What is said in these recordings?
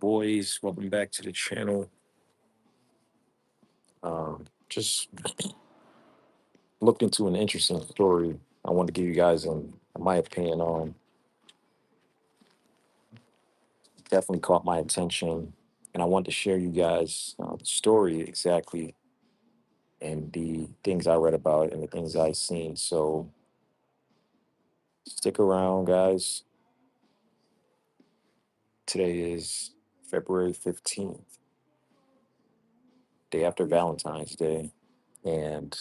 boys? Welcome back to the channel. Just looked into an interesting story. I want to give you guys my opinion on. Definitely caught my attention, and I want to share you guys the story exactly and the things I read about and the things I seen. So stick around, guys. Today is February 15th, day after Valentine's Day, and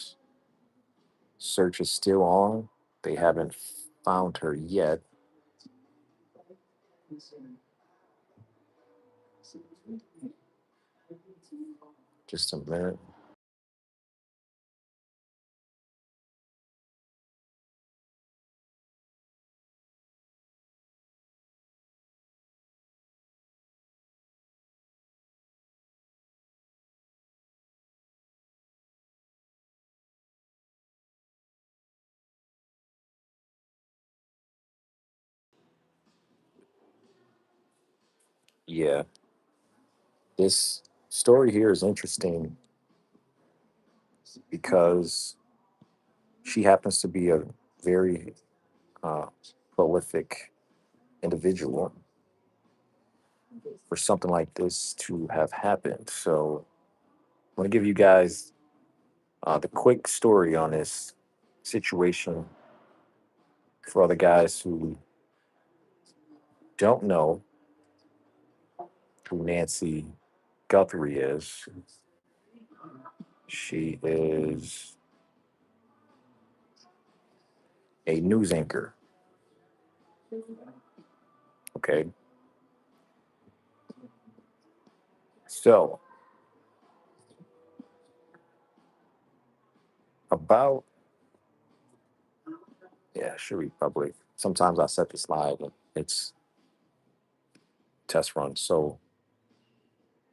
search is still on. They haven't found her yet. Just a minute. Yeah, this story here is interesting because she happens to be a very uh, prolific individual for something like this to have happened. So I'm going to give you guys the quick story on this situation for other guys who don't know who Nancy Guthrie is. She is a news anchor. Okay. So, about, yeah, should be public. Sometimes I set the slide, and it's test run. So,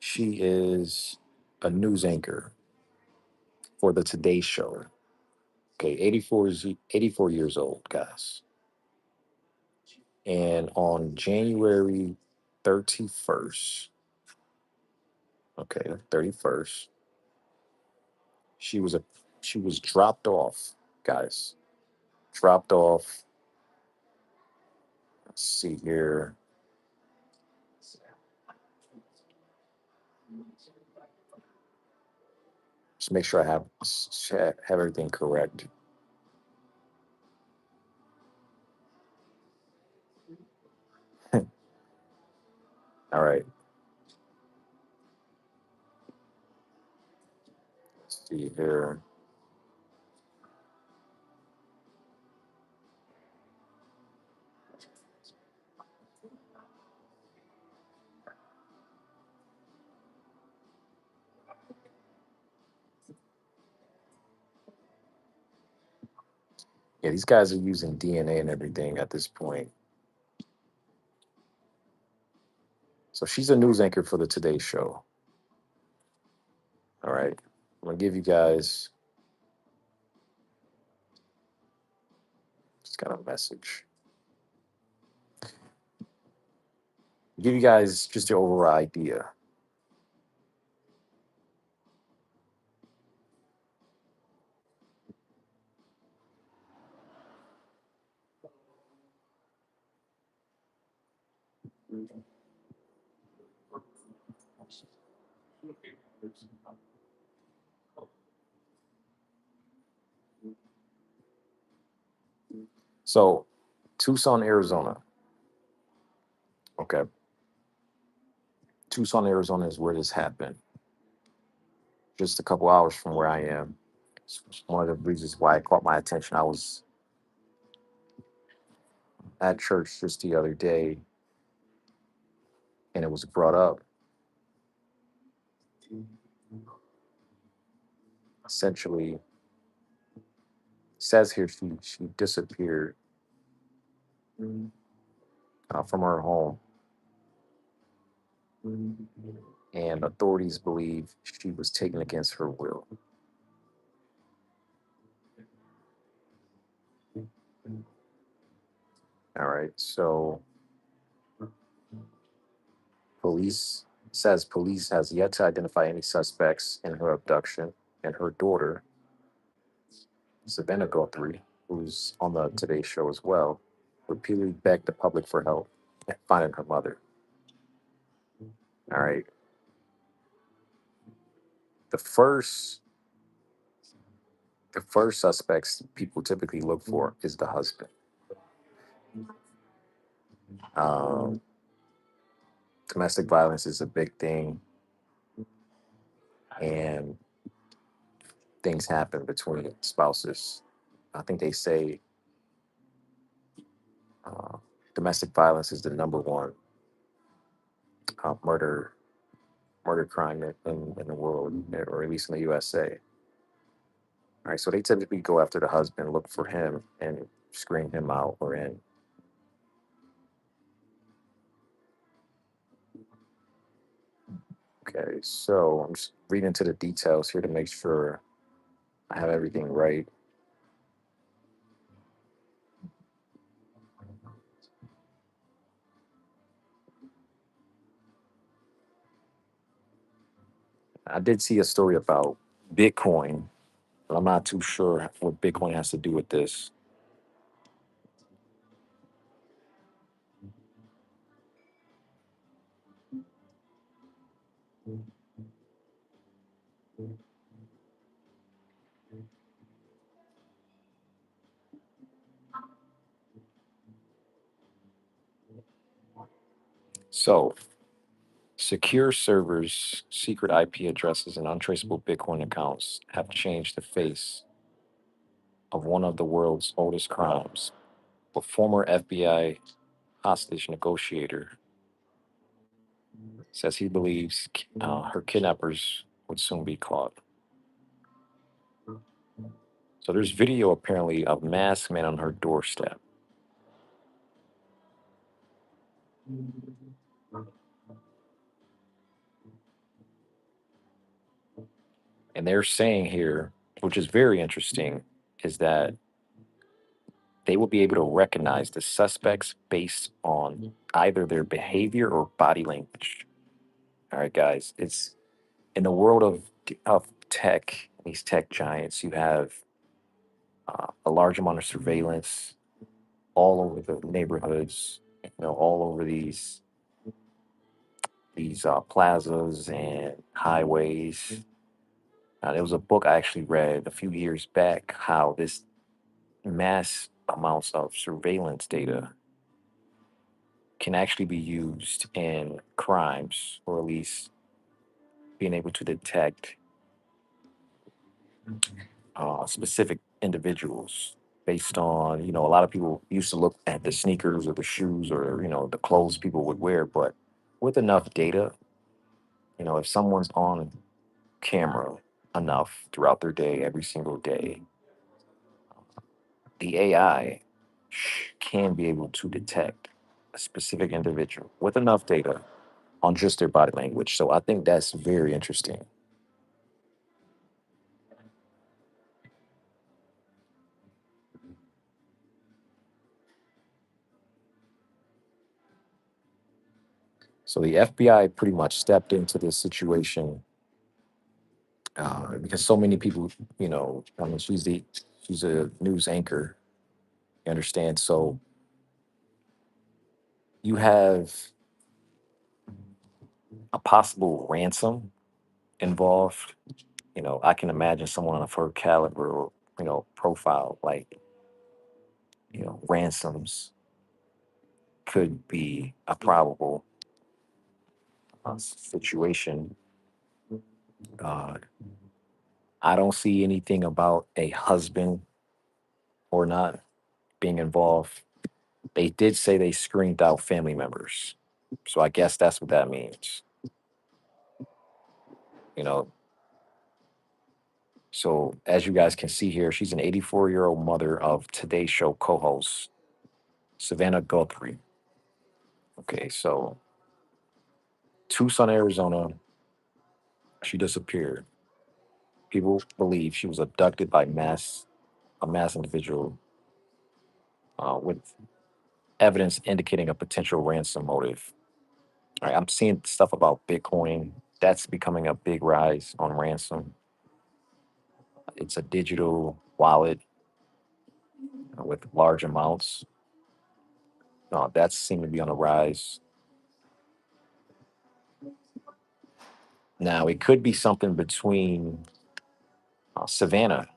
she is a news anchor for the Today Show. Okay, 84 years old, guys. And on January 31st, okay, 31st, she was a she was dropped off, guys. Dropped off. Let's see here. Just make sure I have everything correct. All right. Let's see here. Yeah, these guys are using DNA and everything at this point. So she's a news anchor for the Today Show. All right. I'm gonna give you guys just got a message. Give you guys just the overall idea. So, Tucson, Arizona. Okay. Tucson, Arizona is where this happened. Just a couple hours from where I am. It's one of the reasons why it caught my attention. I was at church just the other day and it was brought up. Essentially, says here she disappeared from her home, and authorities believe she was taken against her will. All right, so Police says police has yet to identify any suspects in her abduction, and her daughter, Savannah Guthrie, who's on the Today Show as well, repeatedly begged the public for help in finding her mother. All right. The first the first suspects people typically look for is the husband. Um, Domestic violence is a big thing, and things happen between spouses. I think they say uh, domestic violence is the number one murder crime in the world, or at least in the USA. All right, so they typically go after the husband, look for him, and screen him out or in. Okay, so I'm just reading into the details here to make sure I have everything right. I did see a story about Bitcoin, but I'm not too sure what Bitcoin has to do with this. So, secure servers, secret IP addresses, and untraceable Bitcoin accounts have changed the face of one of the world's oldest crimes. A former FBI hostage negotiator says he believes her kidnappers would soon be caught. So there's video apparently of masked men on her doorstep. And they're saying here, which is very interesting, is that they will be able to recognize the suspects based on either their behavior or body language. All right, guys, it's in the world of tech, these tech giants, you have a large amount of surveillance all over the neighborhoods, all over these plazas and highways. There was a book I actually read a few years back how this mass amounts of surveillance data can actually be used in crimes, or at least being able to detect specific individuals based on, a lot of people used to look at the sneakers or the shoes or, the clothes people would wear. But with enough data, if someone's on camera enough throughout their day, every single day, the AI can be able to detect a specific individual with enough data on just their body language. So I think that's very interesting. So the FBI pretty much stepped into this situation because so many people, I mean, she's a news anchor. You understand? So you have a possible ransom involved. I can imagine someone of her caliber or profile, like ransoms could be a probable situation. Uh, I don't see anything about a husband or not being involved. They did say they screened out family members. So I guess that's what that means. You know, so as you guys can see here, she's an 84-year-old mother of Today Show co-host Savannah Guthrie. Okay, so Tucson, Arizona, she disappeared. People believe she was abducted by a mass individual with evidence indicating a potential ransom motive. Right, I'm seeing stuff about Bitcoin. That's becoming a big rise on ransom. It's a digital wallet with large amounts. That's seeming to be on the rise. Now, it could be something between Savannah.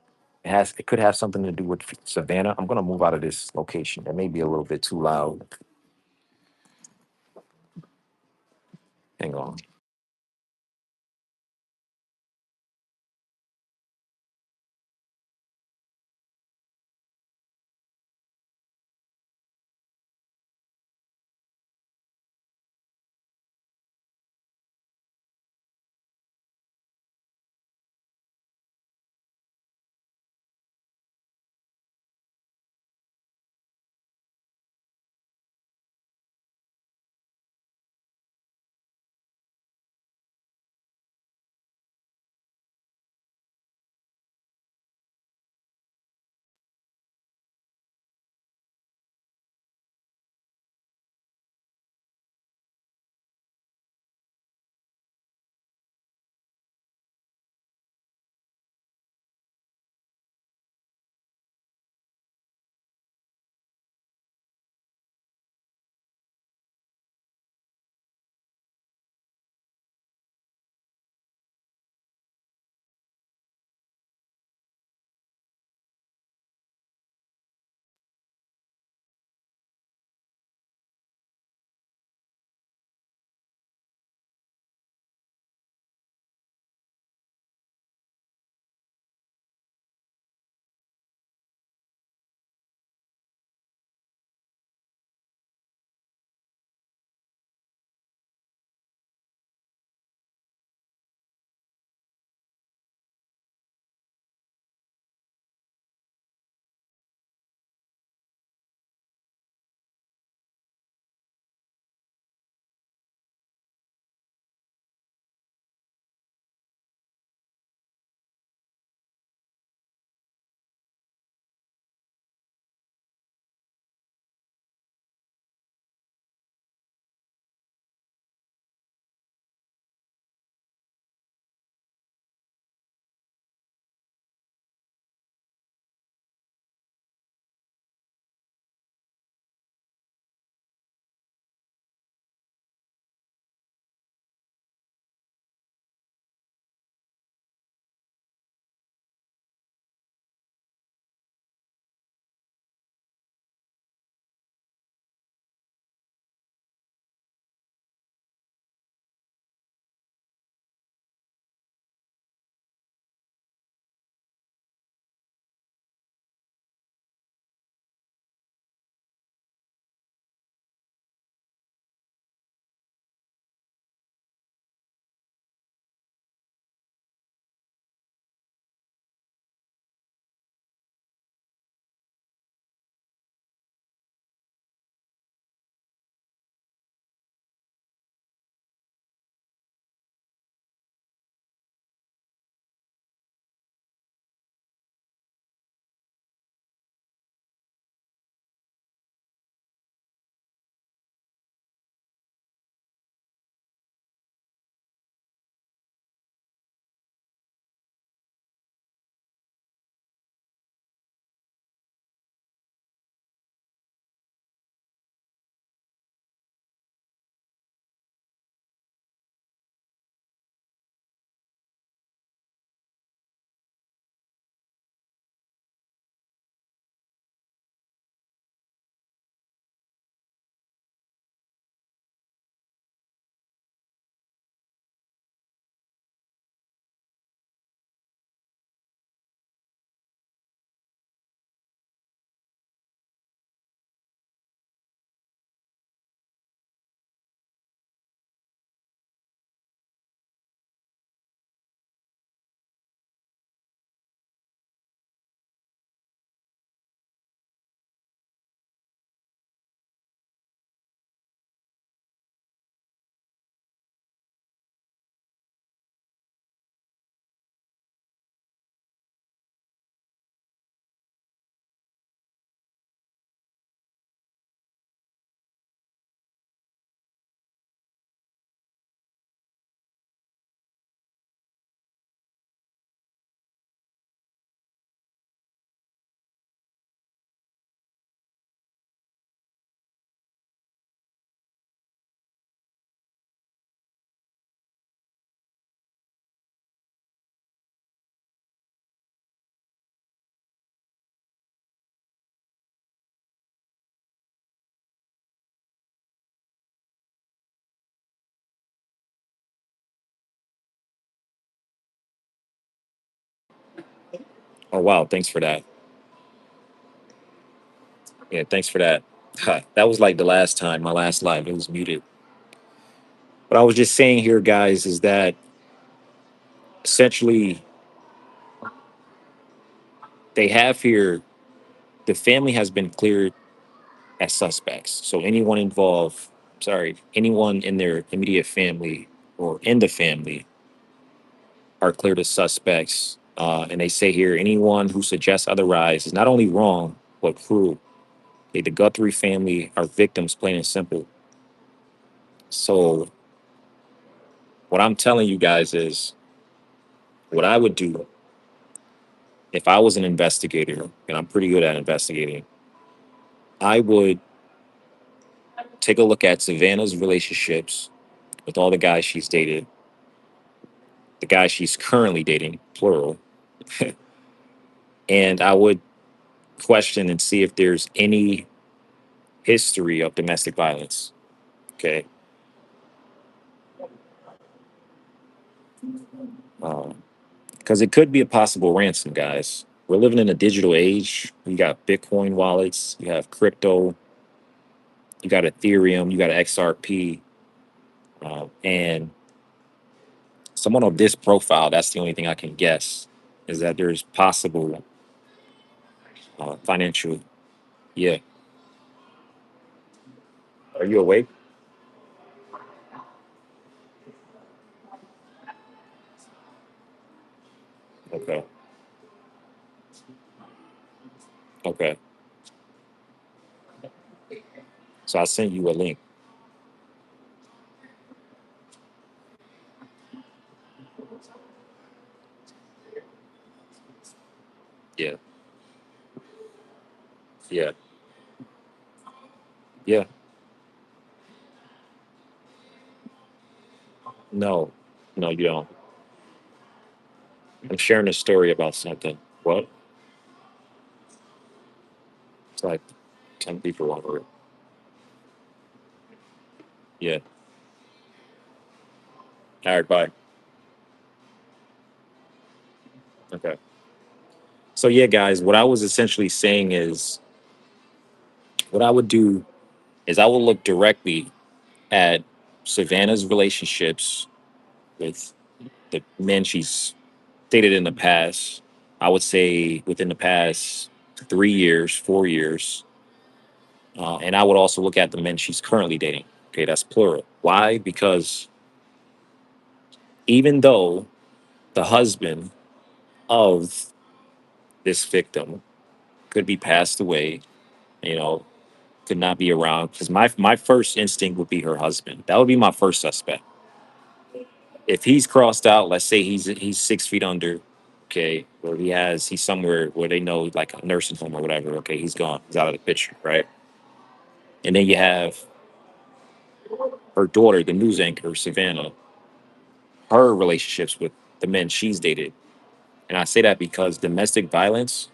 It could have something to do with Savannah. I'm going to move out of this location. It may be a little bit too loud. Hang on. Oh wow, thanks for that. Yeah, thanks for that. That was like the last time, my last live, it was muted. What I was just saying here, guys, is that essentially they have here the family has been cleared as suspects. So anyone involved, sorry, anyone in their immediate family or in the family are cleared as suspects. And they say here anyone who suggests otherwise is not only wrong but cruel. Okay, the Guthrie family are victims, plain and simple. So what I'm telling you guys is what I would do if I was an investigator, and I'm pretty good at investigating. I would take a look at Savannah's relationships with all the guys she's dated, the guys she's currently dating, plural, and I would question and see if there's any history of domestic violence. Okay. Because it could be a possible ransom, guys. We're living in a digital age. You got Bitcoin wallets, you have crypto, you got Ethereum, you got XRP, and someone of this profile. That's the only thing I can guess is that there's possible financial. Yeah. Are you awake? Okay. Okay. So I sent you a link. Yeah. Yeah. Yeah. No. No, you don't. I'm sharing a story about something. What? It's like 10 people over it. Yeah. All right. Bye. Okay. So yeah, guys, what I was essentially saying is what I would do is I would look directly at Savannah's relationships with the men she's dated in the past. I would say within the past 3 years, 4 years. And I would also look at the men she's currently dating. Okay, that's plural. Why? Because even though the husband of this victim could be passed away, you know, could not be around, because my first instinct would be her husband. That would be my first suspect. If he's crossed out, let's say he's 6 feet under, okay, or he's somewhere where they know like a nursing home or whatever. Okay, he's gone, he's out of the picture, right? And then you have her daughter, the news anchor Savannah, her relationships with the men she's dated. And I say that because domestic violence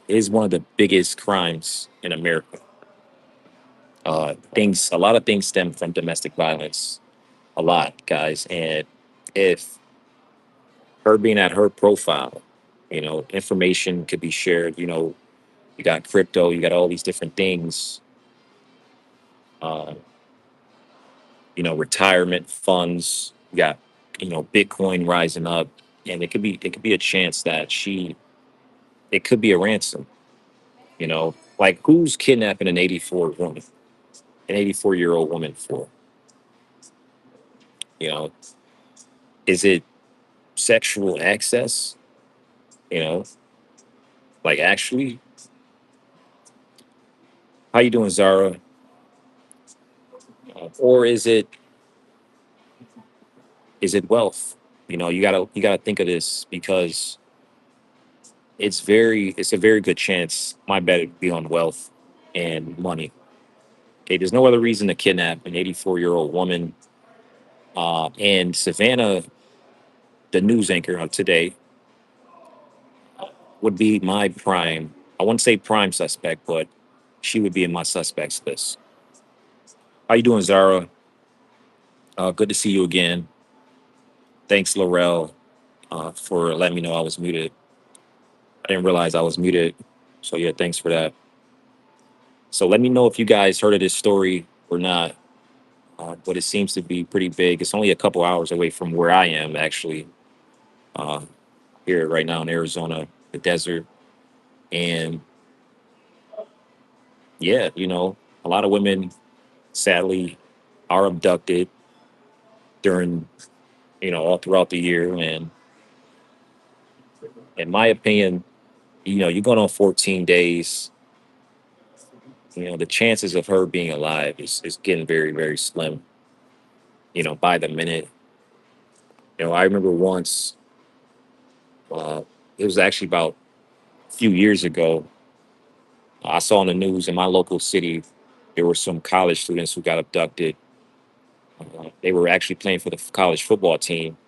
is one of the biggest crimes in America. A lot of things stem from domestic violence, a lot, guys. And if her being at her profile, information could be shared. You got crypto, you got all these different things, uh, retirement funds, you got, Bitcoin rising up, and it could be a chance that it could be a ransom. Like who's kidnapping an 84-year-old woman for? You know, is it sexual access? You know, like actually, how you doing, Zara? Or is it wealth? You gotta think of this because it's a very good chance. My bet would be on wealth and money. Okay, there's no other reason to kidnap an 84-year-old woman. And Savannah, the news anchor of today, would be my prime. I wouldn't say prime suspect, but she would be in my suspects list. How you doing, Zara? Good to see you again. Thanks, Laurel, for letting me know I was muted. I didn't realize I was muted. So yeah, thanks for that. So let me know if you guys heard of this story or not. But it seems to be pretty big. It's only a couple hours away from where I am, actually, uh, here right now in Arizona, the desert. And yeah, a lot of women sadly are abducted during, all throughout the year. And in my opinion, you're going on 14 days, the chances of her being alive is getting very, very slim, by the minute. I remember once, uh, it was actually about a few years ago, I saw on the news in my local city, there were some college students who got abducted. They were actually playing for the college football team.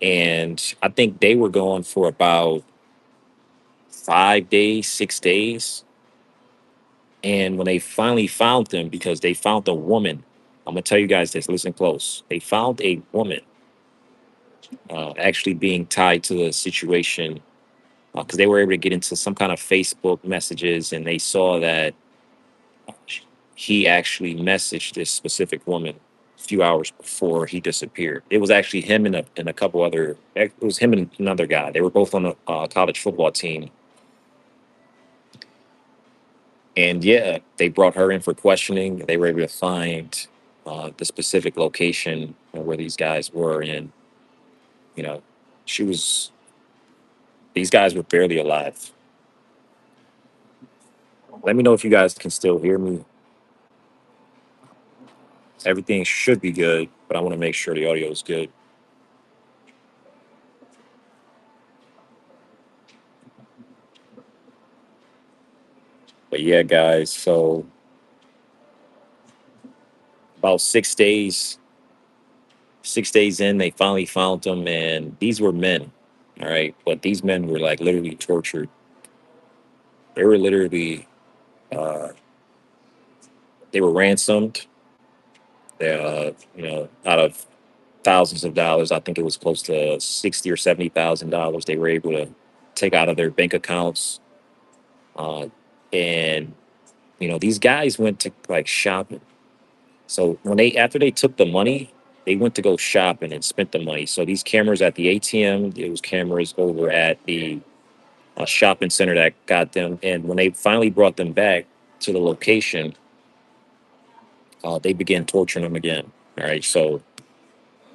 And I think they were going for about 5 days, 6 days. And when they finally found them, because they found a woman, I'm going to tell you guys this, listen close. They found a woman actually being tied to the situation because they were able to get into some kind of Facebook messages and they saw that he actually messaged this specific woman a few hours before he disappeared. It was actually him and a couple other. It was him and another guy. They were both on a college football team, and yeah, they brought her in for questioning. They were able to find the specific location where these guys were, and you know, she was. These guys were barely alive. Let me know if you guys can still hear me. Everything should be good, but I want to make sure the audio is good. But yeah, guys. So about 6 days 6 days in, they finally found them, and these were men. All right, but these men were like literally tortured. They were literally, uh, they were ransomed. They, out of thousands of dollars, I think it was close to 60 or 70 thousand dollars. They were able to take out of their bank accounts, uh, and these guys went to like shopping. So when they after they took the money, they went to go shopping and spent the money. So these cameras at the ATM, there was cameras over at the shopping center that got them. And when they finally brought them back to the location, they began torturing them again. All right. So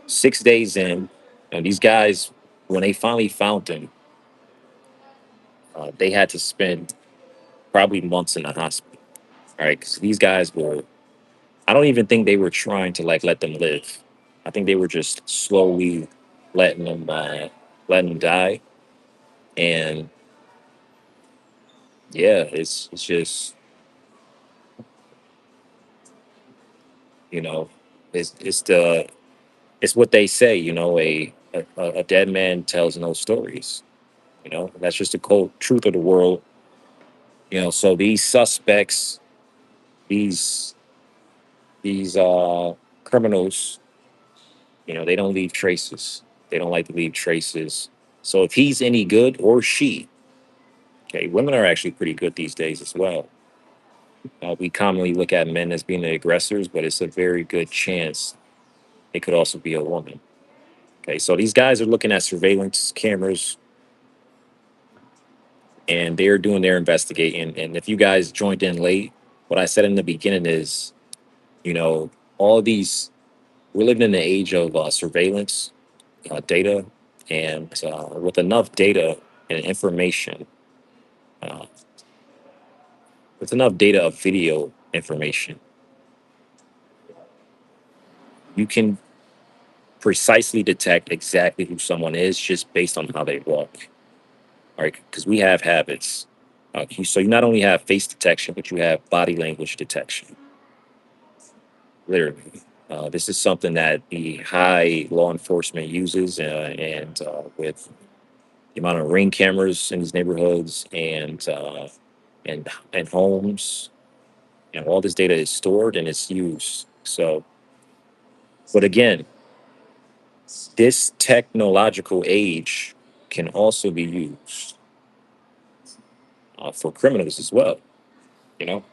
6 days in, and these guys, when they finally found them, they had to spend probably months in the hospital. All right. Because these guys were, I don't even think they were trying to like let them live. I think they were just slowly letting them, uh, letting them die. And yeah, it's just, you know, it's what they say, a dead man tells no stories. That's just the cold truth of the world. So these suspects, these these criminals, they don't leave traces. They don't like to leave traces. So if he's any good or she, okay, women are actually pretty good these days as well. We commonly look at men as being the aggressors, but it's a very good chance it could also be a woman. Okay, so these guys are looking at surveillance cameras and they're doing their investigating. And if you guys joined in late, what I said in the beginning is, you know, all these, we're living in the age of surveillance data, and with enough data and information, uh, with enough data of video information, you can precisely detect exactly who someone is just based on how they walk. All right, because we have habits. So you not only have face detection, but you have body language detection. Literally, this is something that the high law enforcement uses, and with the amount of ring cameras in these neighborhoods and homes, all this data is stored and it's used. So, but again, this technological age can also be used. for criminals as well. You know,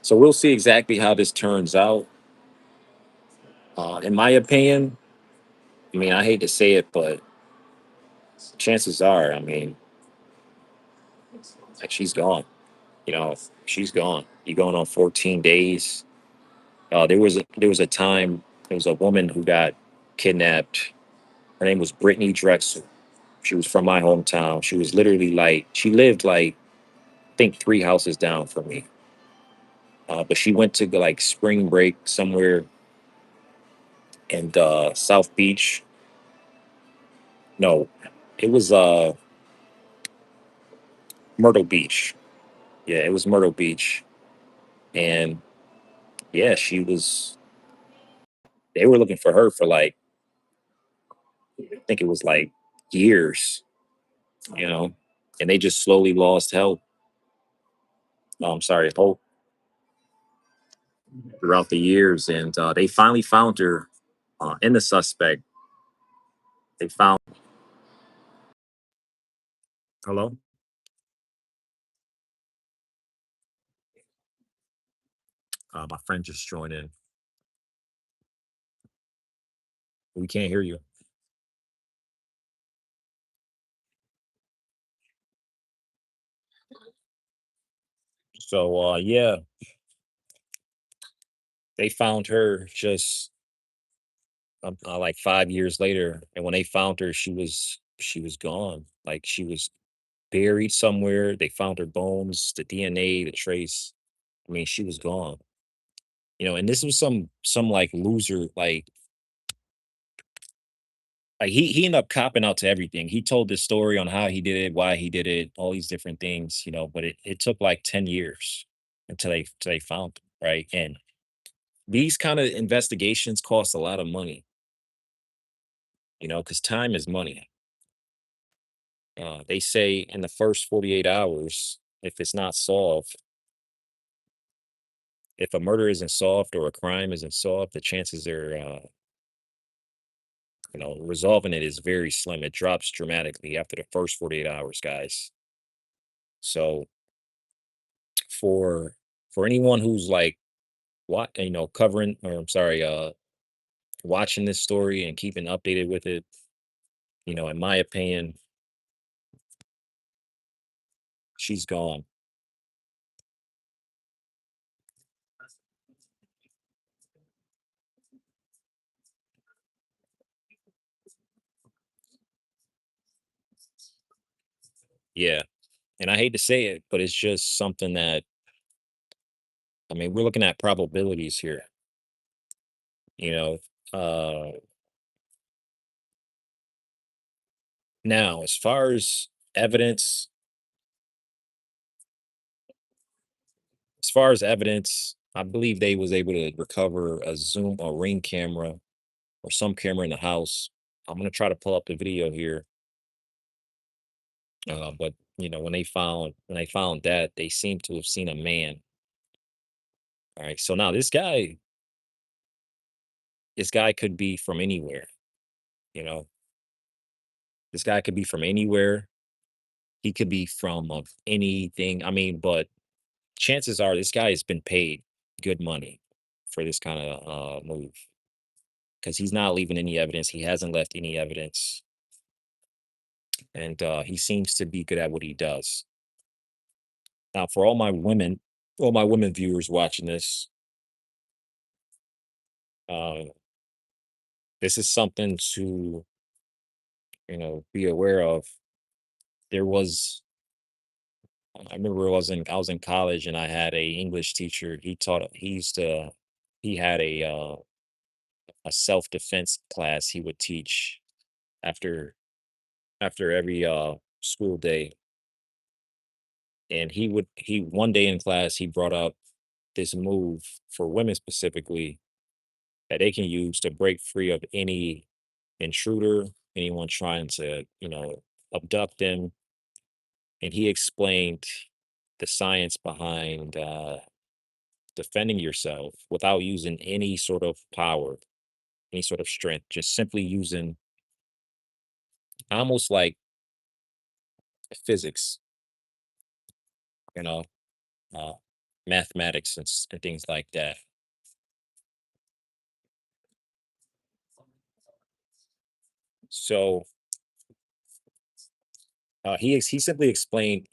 so we'll see exactly how this turns out. In my opinion, I mean, I hate to say it, but chances are, I mean, like she's gone. You know, she's gone. You going on 14 days. There was a time there was a woman who got kidnapped. Her name was Brittany Drexel. She was from my hometown. She was literally like she lived like I think 3 houses down from me. But she went to like spring break somewhere in South Beach. No, it was Myrtle Beach. Yeah, it was Myrtle Beach. And yeah, she was. They were looking for her for like I think it was like years, you know, and they just slowly lost help. I'm sorry, hope throughout the years, and they finally found her. And the suspect, they found. Hello, my friend just joined in. We can't hear you. So yeah, they found her just like 5 years later, and when they found her, she was gone. Like she was buried somewhere. They found her bones, the DNA, the trace. I mean, she was gone. You know, and this was some like loser, like he ended up copping out to everything. He told this story on how he did it, why he did it, all these different things, you know, but it took like 10 years until they found him, right? And these kind of investigations cost a lot of money, you know, because time is money. They say in the first 48 hours, if it's not solved, if a murder isn't solved or a crime isn't solved, the chances are, resolving it is very slim. It drops dramatically after the first 48 hours, guys. So for for anyone who's like what covering or I'm sorry, watching this story and keeping updated with it, in my opinion, she's gone. Yeah. And I hate to say it, but it's just something that I mean, we're looking at probabilities here, you know. Uh Now, as far as evidence, I believe they was able to recover a zoom or ring camera or some camera in the house. I'm gonna try to pull up the video here. But when they found that, they seem to have seen a man. All right. So now this guy could be from anywhere, you know. This guy could be from anywhere. He could be from of anything. I mean, but chances are this guy has been paid good money for this kind of move because he's not leaving any evidence. He hasn't left any evidence, and he seems to be good at what he does. Now, for all my women viewers watching this, uh, this is something to be aware of. There was I remember I was in college and I had a English teacher. He had a self-defense class he would teach after every school day. And he one day in class he brought up this move for women specifically that they can use to break free of any intruder, anyone trying to, abduct them. And he explained the science behind defending yourself without using any sort of power, any sort of strength, just simply using almost like physics. you know, uh, mathematics and things like that. So he simply explained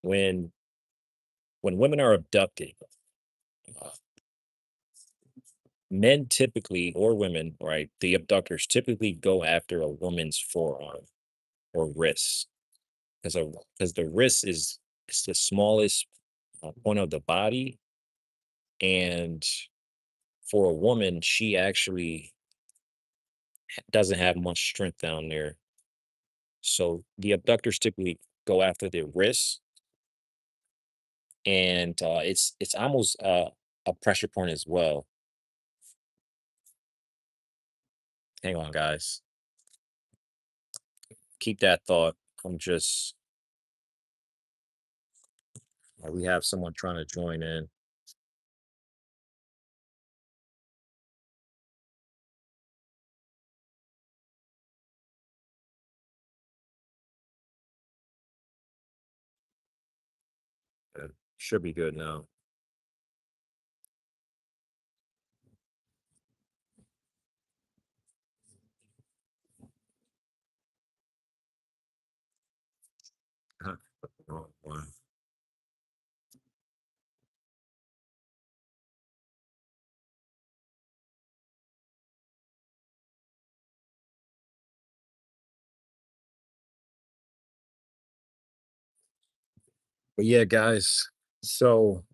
when women are abducted, uh, men typically or women, right? The abductors typically go after a woman's forearm or wrist because the wrist is it's the smallest point of the body, and for a woman, she actually doesn't have much strength down there. So the abductors typically go after the wrist, and it's almost a pressure point as well. Hang on, guys. Keep that thought. I'm just we have someone trying to join in. Should be good now. Oh, wow. But yeah, guys. So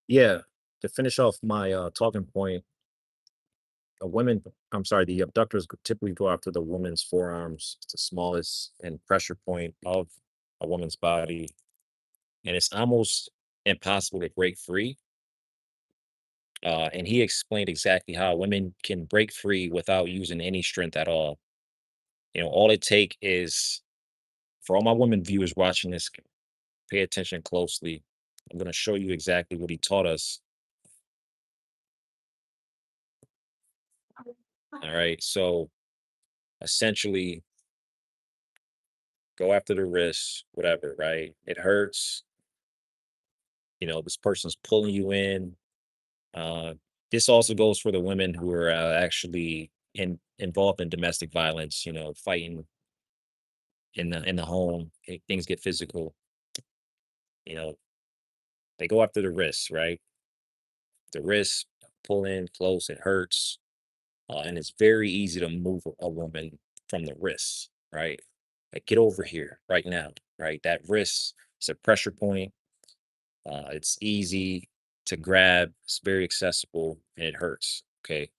yeah, to finish off my talking point, a women, I'm sorry, the abductors typically go after the woman's forearms. It's the smallest and pressure point of a woman's body, and it's almost impossible to break free. And he explained exactly how women can break free without using any strength at all. All it take is for all my women viewers watching this, pay attention closely. I'm going to show you exactly what he taught us. All right. So essentially, go after the wrist, whatever, right? It hurts. This person's pulling you in. Uh, this also goes for the women who are actually involved in domestic violence, fighting in the home. Things get physical. You know, they go after the wrist, right? The wrist, pull in close, it hurts. And it's very easy to move a woman from the wrist, right? Like, get over here right now, right? That wrist is a pressure point. It's easy to grab, it's very accessible, and it hurts. Okay.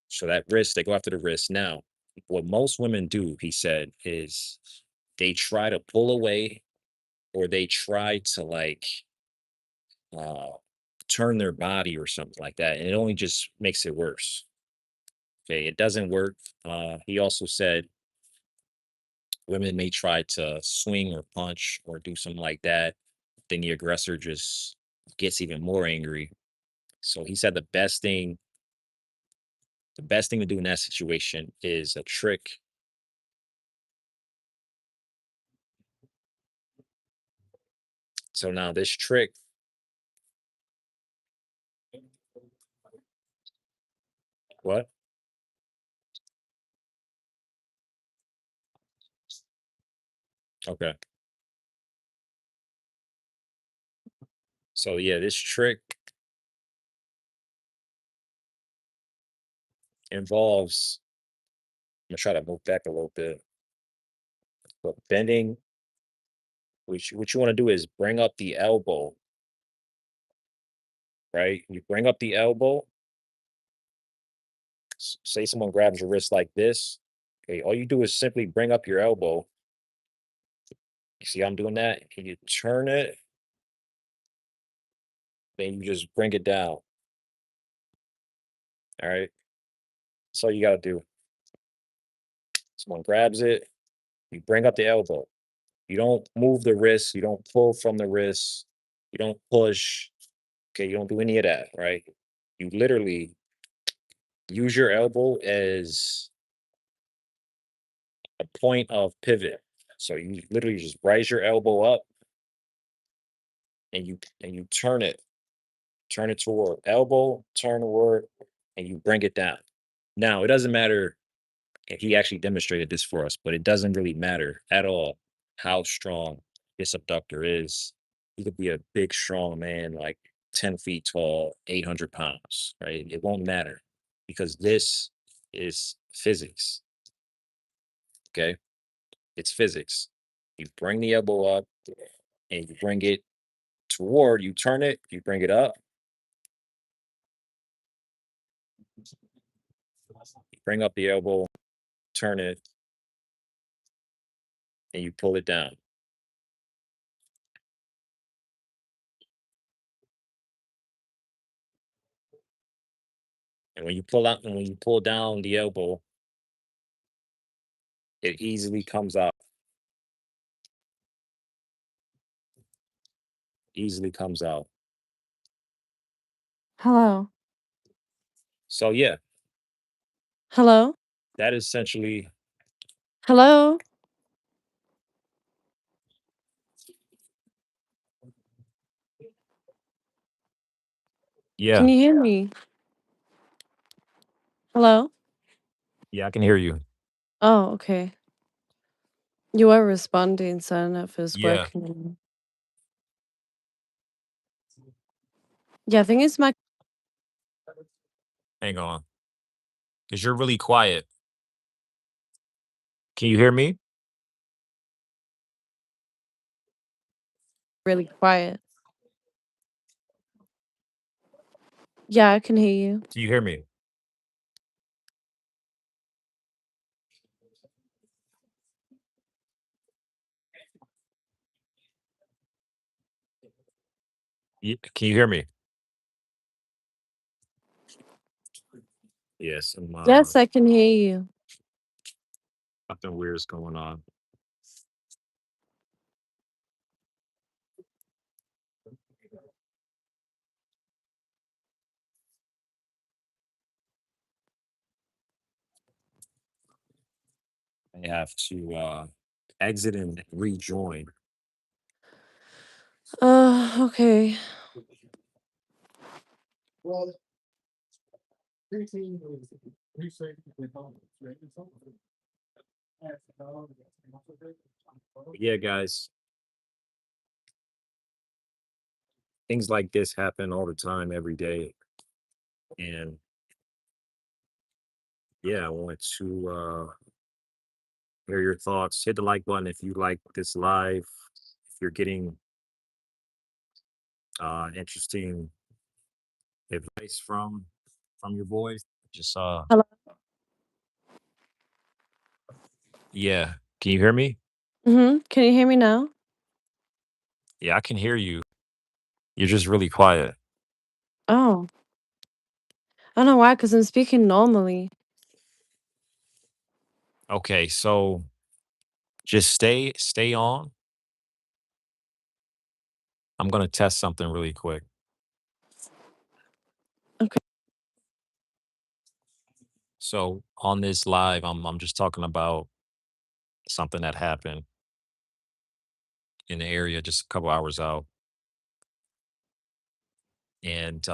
So that wrist, they go after the wrist. Now, what most women do, he said, is they try to pull away or they try to uh, turn their body or something like that. And it only just makes it worse. Okay. It doesn't work. He also said women may try to swing or punch or do something like that. Then the aggressor just gets even more angry. So he said the best thing to do in that situation is a trick. So now this trick, what? Okay. So yeah, this trick involves, I'm gonna try to move back a little bit, but bending, what you want to do is bring up the elbow, right? You bring up the elbow, say someone grabs your wrist like this. Okay, all you do is simply bring up your elbow. You see I'm doing that? And you turn it, then you just bring it down. All right. That's all you gotta do. Someone grabs it, you bring up the elbow. You don't move the wrist, you don't pull from the wrist, you don't push. Okay, you don't do any of that, right? You literally use your elbow as a point of pivot. So you literally just raise your elbow up and you turn it toward elbow, turn toward, and you bring it down. Now, it doesn't matter if he actually demonstrated this for us, but it doesn't really matter at all how strong this abductor is. He could be a big, strong man, like 10 feet tall, 800 pounds, right? It won't matter because this is physics. Okay. It's physics. You bring the elbow up and you bring it toward, you turn it, you bring it up, you bring up the elbow, turn it, and you pull it down. And when you pull out, and when you pull down the elbow, it easily comes out, easily comes out. Hello. So yeah, Hello? that is essentially, Hello? yeah, Can you hear me? Hello? yeah, I can hear you. Oh, okay. You were responding, so I don't know if it was Yeah, working. Yeah, I think it's my hang on, because you're really quiet. Can you hear me? really quiet. Yeah, I can hear you. Do you hear me? Can you hear me? Yes, Yes, I can hear you. something weird's going on. I have to exit and rejoin. Okay. Yeah, guys, things like this happen all the time, every day. And yeah, I want to hear your thoughts. Hit the like button if you like this live. If you're getting interesting advice from your boy, just Hello? yeah. Can you hear me? Can you hear me now? Yeah, I can hear you. You're just really quiet. Oh, I don't know why, because I'm speaking normally. Okay, so just stay on. I'm gonna test something really quick. Okay. So on this live, I'm just talking about something that happened in the area just a couple hours out. And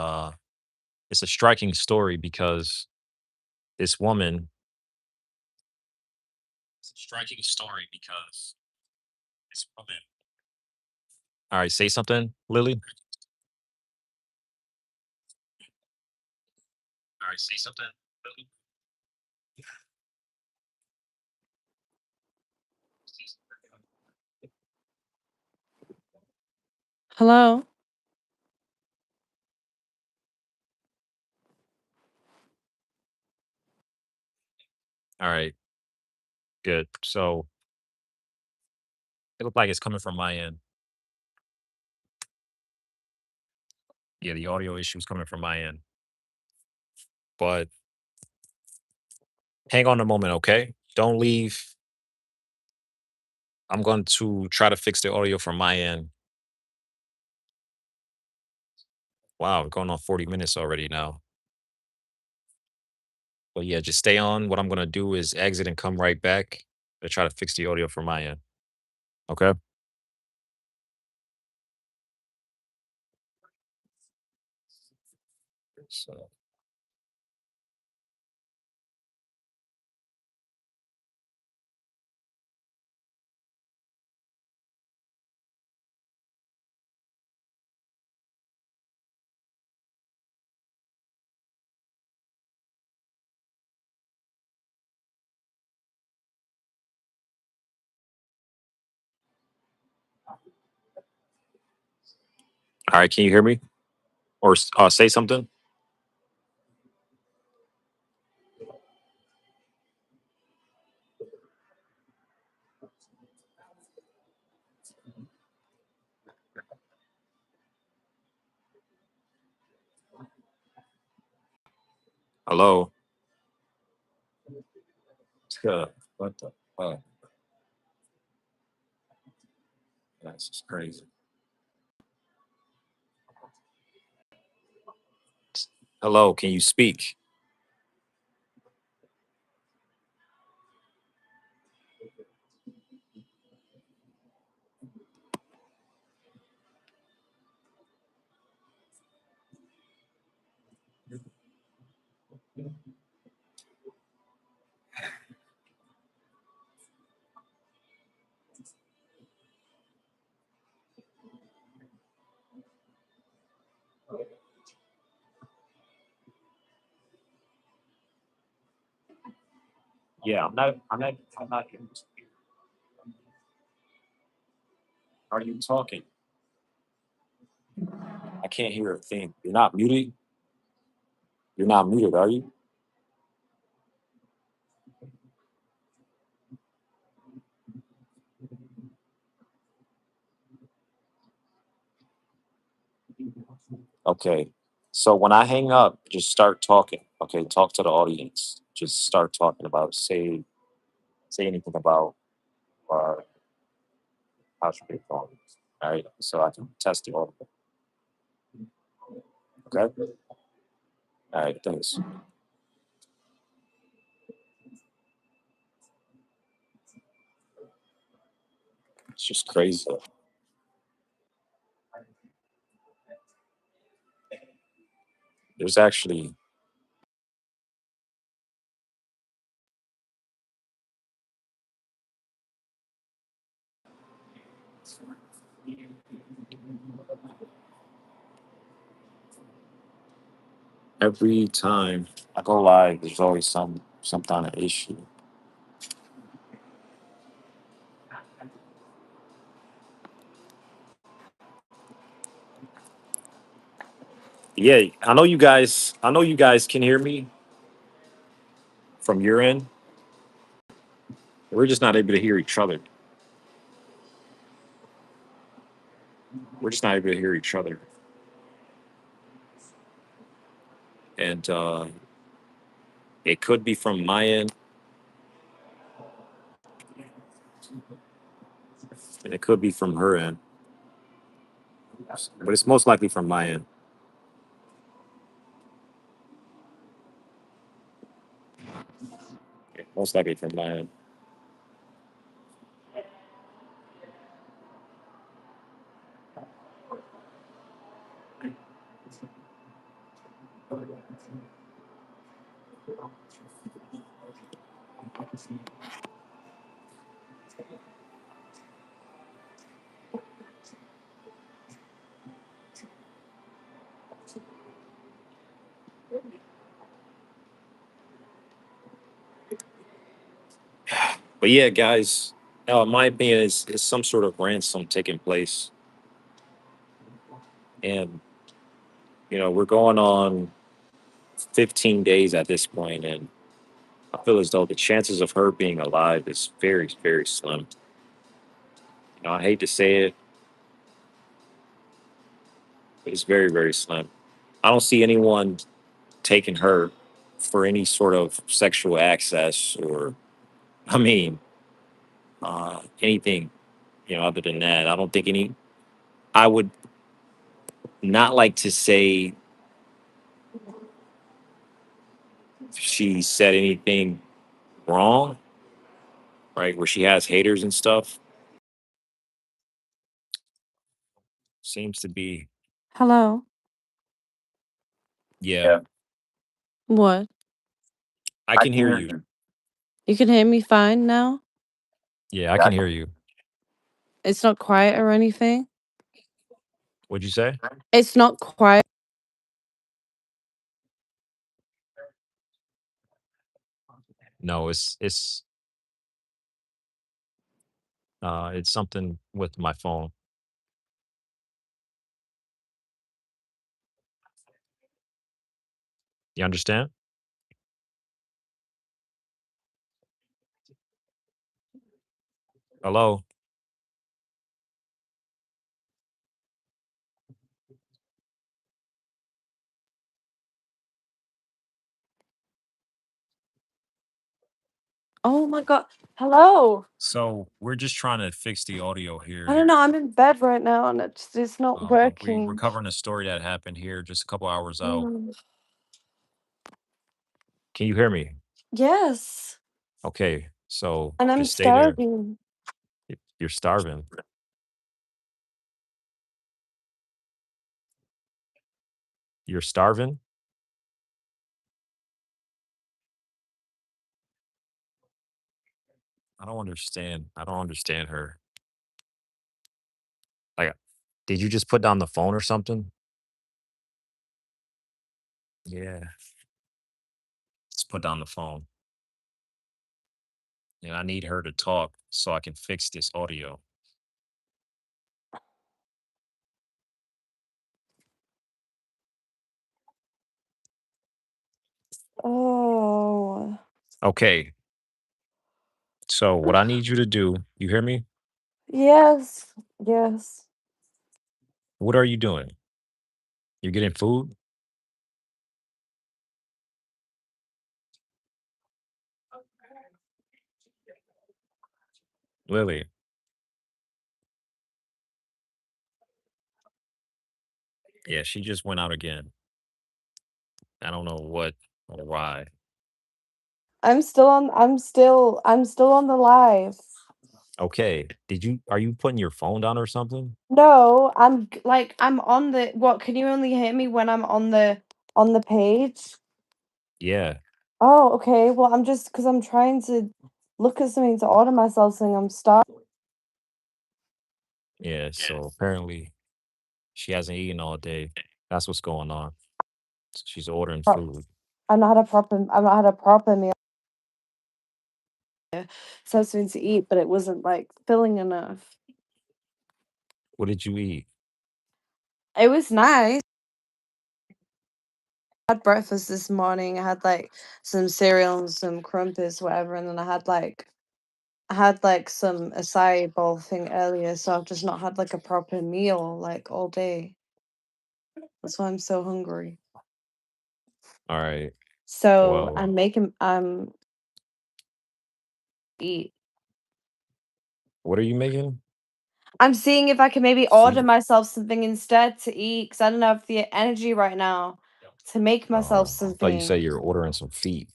it's a striking story because this woman, it's a striking story because this woman. All right, say something, Lily. All right, say something, Lily. Hello? All right, good. So it looked like it's coming from my end. Yeah, the audio issue is coming from my end. But hang on a moment, okay? Don't leave. I'm going to try to fix the audio from my end. Wow, we're going on 40 minutes already now. But yeah, just stay on. What I'm going to do is exit and come right back to try to fix the audio from my end. Okay. So, all right, can you hear me or say something? Hello. Yeah, what the fuck? That's just crazy. Hello, can you speak? Yeah, I'm not hearing you. Are you talking? I can't hear a thing. You're not muted. You're not muted, are you? Okay. So when I hang up, just start talking. Okay, talk to the audience. Just start talking about say anything about uh how should be going. All right. So I can test the audio. Okay. All right, thanks. It's just crazy. There's actually every time I go live, there's always some kind of issue. Yeah, I know you guys. I know you guys can hear me from your end. We're just not able to hear each other. We're just not able to hear each other, and it could be from my end, and it could be from her end, but it's most likely from my end. Yeah, most likely from my end. But yeah, guys, my opinion is some sort of ransom taking place, and we're going on 15 days at this point, and I feel as though the chances of her being alive is very, very slim. I hate to say it, but it's very, very slim. I don't see anyone taking her for any sort of sexual access or, I mean, anything, other than that. I don't think any, I would not like to say she said anything wrong, right? Where she has haters and stuff. Seems to be, Hello. Yeah, What? I can hear you. You can hear me fine now? Yeah, I can hear you. It's not quiet or anything? What'd you say? It's not quiet. No, it's something with my phone. You understand? Hello? Oh my god. Hello. So we're just trying to fix the audio I here. don't know. I'm in bed right now and it's not We're working. covering a story that happened here just a couple hours out. Mm. Can you hear me? Yes. Okay, so And I'm just stay there. starving. You're starving. You're starving? I don't understand. I don't understand her. Like, did you just put down the phone or something? Yeah, just put down the phone. And I need her to talk so I can fix this audio. Oh. Okay, so what I need you to do, you hear me? Yes. Yes. What are you doing? You're getting food? Lily, yeah, she just went out again. I don't know what or why. I'm still on the live. Okay, are you putting your phone down or something? No, I'm on the what, can you only hear me when I'm on the page? Yeah, Oh, okay. Well, I'm just because I'm trying to look at something to order myself something. I'm starving. yeah. So apparently she hasn't eaten all day. That's what's going on. So she's ordering food. I've not had a proper meal. Something to eat, but it wasn't like filling enough. What did you eat? It was nice. I had breakfast this morning. I had like some cereal and some crumpets, whatever, and then I had like some acai bowl thing earlier, so I've just not had like a proper meal like all day. That's why I'm so hungry. All right. So Well, I'm making eat. what are you making? I'm seeing if I can maybe order Feet? myself something instead to eat because I don't have the energy right now to make myself Oh, I thought you said something. you're ordering some feet.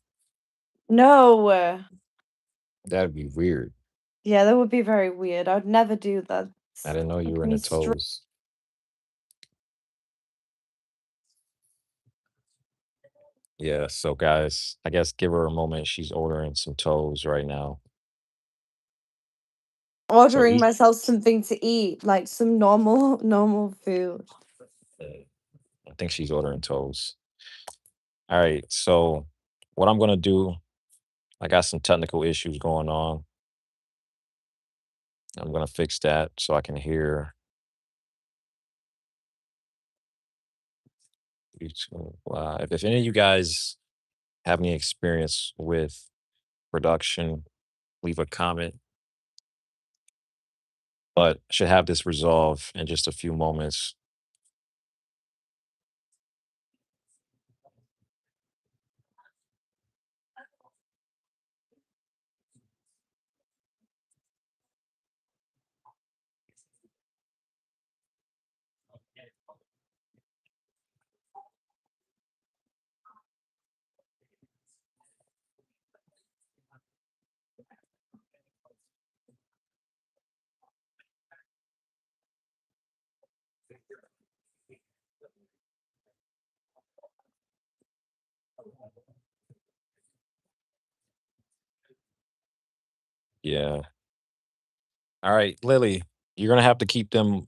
No. That'd be weird. Yeah, that would be very weird. I would never do that. I didn't know you Make were me into str- toes. Yeah, so guys, I guess give her a moment. She's ordering some toes right now. So Ordering eat. myself something to eat, like some normal food. I think she's ordering toes. All right. So what I'm gonna do, I got some technical issues going on. I'm gonna fix that so I can hear YouTube live. If any of you guys have any experience with production, leave a comment. But I should have this resolved in just a few moments. Yeah. All right, Lily, you're gonna have to keep them.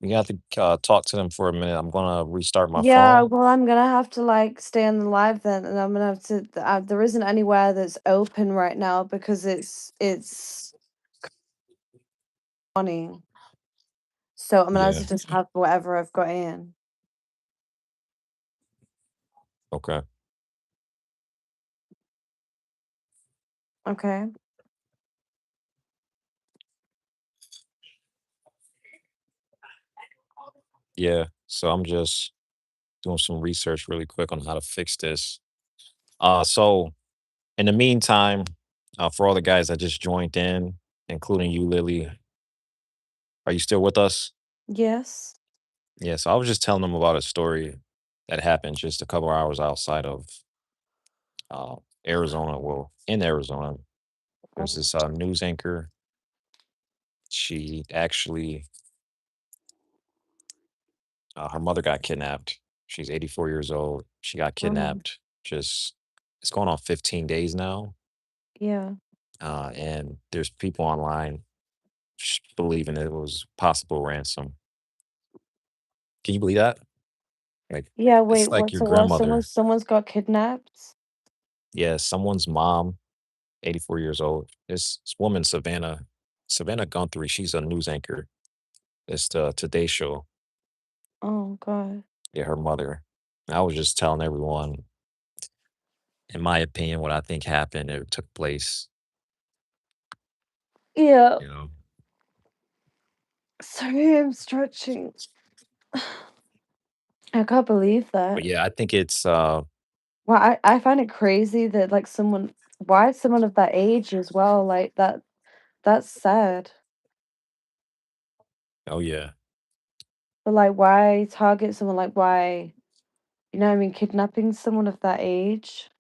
You have to talk to them for a minute. I'm gonna restart my Yeah, phone. well, I'm gonna have to like stay on the live then, and I'm gonna have to. There isn't anywhere that's open right now because it's morning, so I'm gonna have Yeah. to just have whatever I've got in. Okay. Okay. Yeah. So I'm just doing some research really quick on how to fix this. So in the meantime, for all the guys that just joined in, including you, Lily, are you still with us? Yes. Yeah. So I was just telling them about a story that happened just a couple hours outside of uh, Arizona. Well, in Arizona, there's this news anchor. She actually, her mother got kidnapped. She's 84 years old. She got Oh, kidnapped. Just it's going on 15 days now, yeah. and there's people online believing it was possible ransom. Can you believe that? Like, Yeah. Wait. it's like What's your it? What? grandmother. Someone's got kidnapped. Yeah, someone's mom, 84 years old. This woman, Savannah Guthrie, she's a news anchor. It's the Today Show. Oh God. Yeah, her mother. I was just telling everyone, in my opinion, what I think happened. It took place, Yeah. you know. Sorry, I'm stretching. I can't believe But that. yeah, I think it's Well, I find it crazy that like someone, why someone of that age as well, like that. That's sad. oh yeah. But like, why target someone? Like, why? You know what I mean? Kidnapping someone of that age.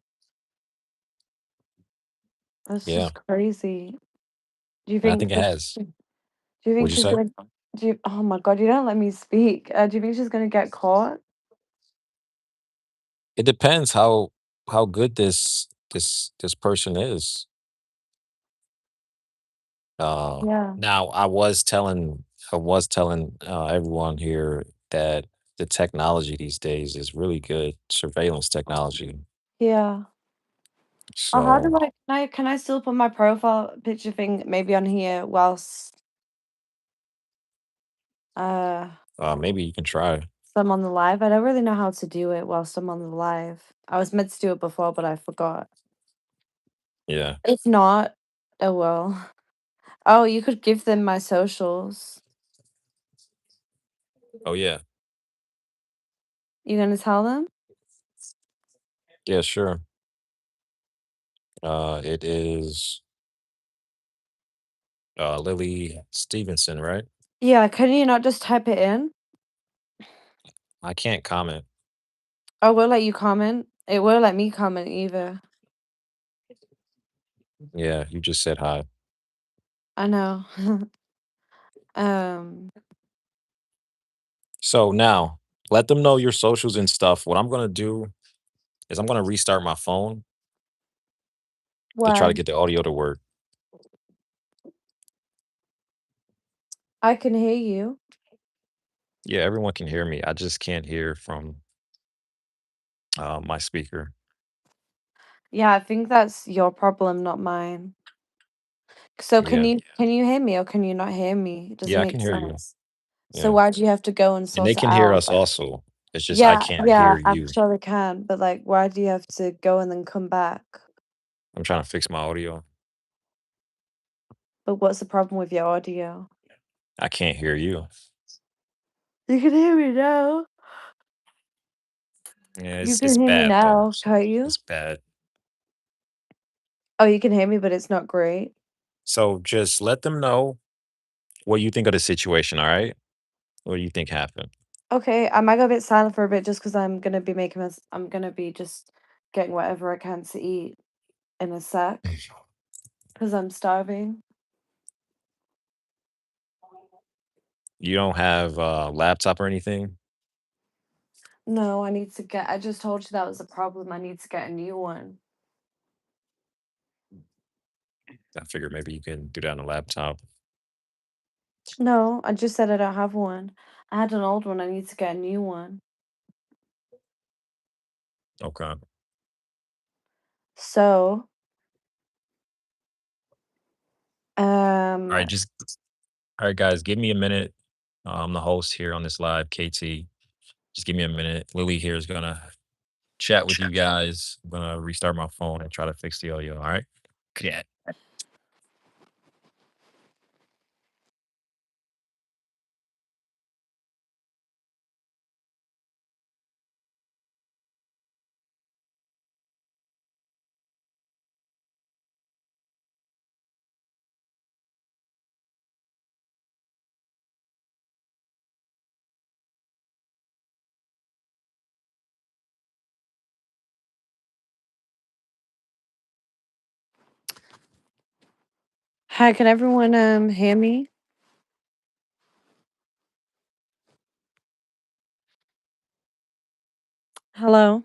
That's Yeah. just crazy. Do you I think think it that? has. Do you think What'd you she's say? gonna? Do you? Oh my God! You don't let me speak. Do you think she's gonna get caught? It depends how good this person is. Uh, Yeah. now I was telling everyone here that the technology these days is really good surveillance technology. Yeah. Oh, how do So can I still put my profile picture thing maybe on here whilst uh maybe you can try. I'm on the live? I don't really know how to do it whilst I'm on the live. I was meant to do it before, but I forgot. Yeah. If not, oh well. Oh, you could give them my socials. Oh yeah. You gonna tell them? Yeah, sure. It is Lily Stevenson, right? Yeah, can you not just type it in? I can't comment. I will let you comment. It will let me comment either. Yeah, you just said hi. I know. um, So now let them know your socials and stuff. What I'm gonna do is I'm gonna restart my phone to try to why? get the audio to work. I can hear you. Yeah, everyone can hear me. I just can't hear from my speaker. Yeah, I think that's your problem, not mine. So Yeah, can you hear me or can you not hear me? It doesn't yeah, I make can hear you. sense. So Yeah, why do you have to go and and they sort it can hear out? us also. It's just I Yeah, can't yeah, hear I'm you. sure they can, but like, why do you have to go and then come back? I'm trying to fix my audio. But what's the problem with your audio? I can't hear you. You can hear me now. Yeah, You it's can hear me bad though. now, can't you? It's bad. Oh, you can hear me, but it's not great. So just let them know what you think of the situation. All right, what do you think happened? Okay, I might go a bit silent for a bit just because I'm gonna be making this. I'm gonna be just getting whatever I can to eat in a sec because I'm starving. You don't have a laptop or anything? No, I need to get. I just told you that was a problem. I need to get a new one. I figured maybe you can do that on a laptop. No, I just said I don't have one. I had an old one, I need to get a new one. Okay. So, All right, um, just all right, guys, give me a minute. I'm the host here on this live, KT. Just give me a minute. Lily here is gonna chat with you guys. I'm gonna restart my phone and try to fix the audio. All right. Yeah. hi, can everyone hear me? Hello?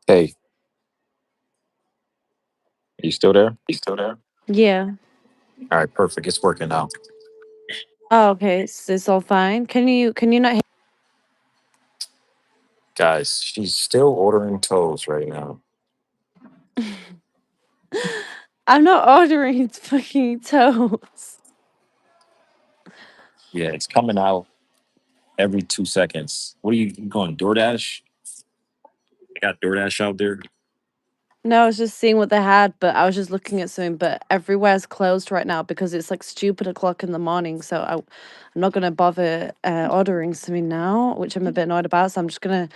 Hey, are you still there? Yeah. All right, perfect. It's working now. Oh, okay. Is this all fine? Can you not Guys, she's still ordering toes right now. hear? I'm not ordering fucking toast. Yeah, it's coming out every 2 seconds. What are you going, DoorDash? I got DoorDash out there. No, I was just seeing what they had, but I was just looking at something, but everywhere's closed right now because it's like stupid o'clock in the morning. So I'm not gonna bother ordering something now, which I'm a bit annoyed about. So I'm just gonna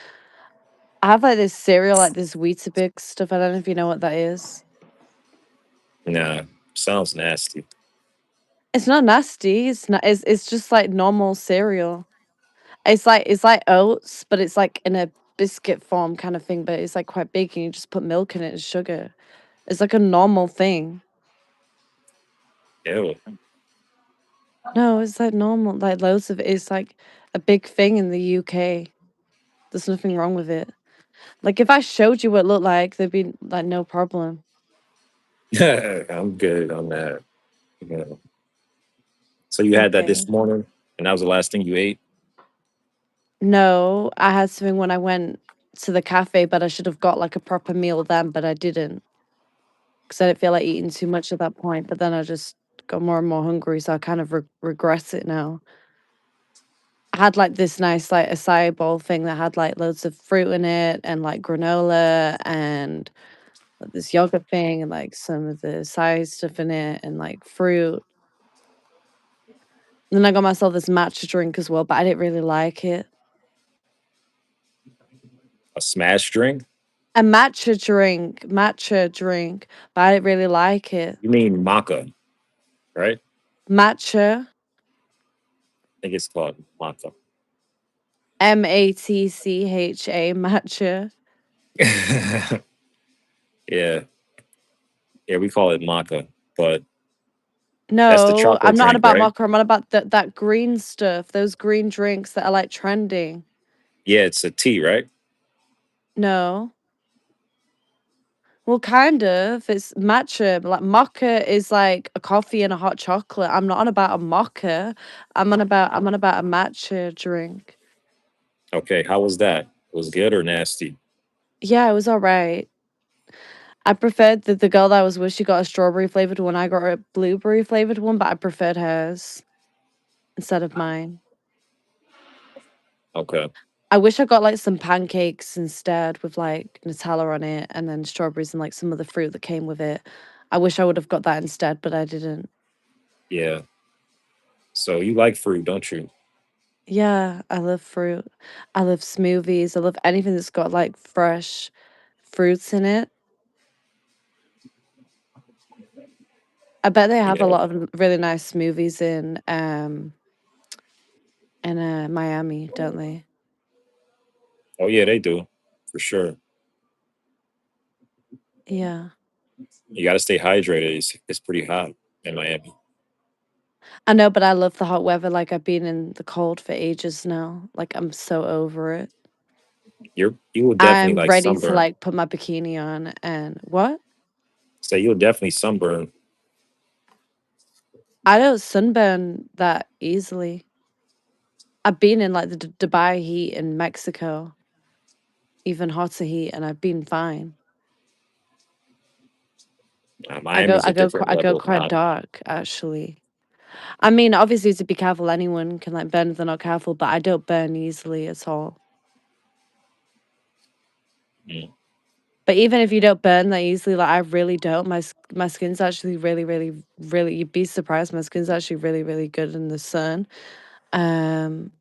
I have like this cereal, like this Weetabix stuff. I don't know if you know what that is. Nah, sounds nasty. It's not nasty. It's not. It's just like normal cereal. It's like oats, but it's like in a biscuit form kind of thing. But it's like quite big, and you just put milk in it and sugar. It's like a normal thing. Ew. No, it's like normal. Like loads of it's like a big thing in the UK. There's nothing wrong with it. Like if I showed you what it looked like, there'd be like no problem. I'm good on that. Yeah. So you had that this Okay. morning, and that was the last thing you ate? No, I had something when I went to the cafe, but I should have got like a proper meal then, but I didn't because I didn't feel like eating too much at that point. But then I just got more and more hungry, so I kind of regret it now. I had like this nice like acai bowl thing that had like loads of fruit in it and like granola and like, this yogurt thing and like some of the acai stuff in it and like fruit. And then I got myself this matcha drink as well, but I didn't really like it. A smash drink? A matcha drink, but I didn't really like it. You mean maca, right? Matcha, I think it's called maca. matcha, matcha. Yeah, yeah, we call it maca, but that's the No, chocolate I'm not on drink, about right? mocha. I'm on about that green stuff. Those green drinks that are like trending. Yeah, it's a tea, right? No. Well, kind of. It's matcha. But like mocha is like a coffee and a hot chocolate. I'm not on about a mocha. I'm on about a matcha drink. Okay, how was that? Was good or nasty? Yeah, it was all right. I preferred the girl that I was with. She got a strawberry flavored one. I got a blueberry flavored one, but I preferred hers instead of mine. Okay, I wish I got like some pancakes instead with like Nutella on it and then strawberries and like some of the fruit that came with it. I wish I would have got that instead, but I didn't. yeah. So you like fruit, don't you? Yeah, I love fruit. I love smoothies. I love anything that's got like fresh fruits in it. I bet they have a Yeah. lot of really nice smoothies in Miami, don't they? Oh yeah, they do, for sure. Yeah. You got to stay hydrated. It's pretty hot in Miami. I know, but I love the hot weather. Like I've been in the cold for ages now. Like I'm so over it. You will definitely I'm like ready to sunburn. like put my bikini on and what? So you'll definitely sunburn. I don't sunburn that easily. I've been in like the Dubai heat in Mexico, even hotter heat, and I've been fine. I go Miami's I a go different I go level of quite hot. dark actually. I mean, obviously to be careful, anyone can like burn if they're not careful, but I don't burn easily at all. Mm. But even if you don't burn that easily, like I really don't. My skin's actually really, really, really. You'd be surprised. My skin's actually really, really good in the sun. Um,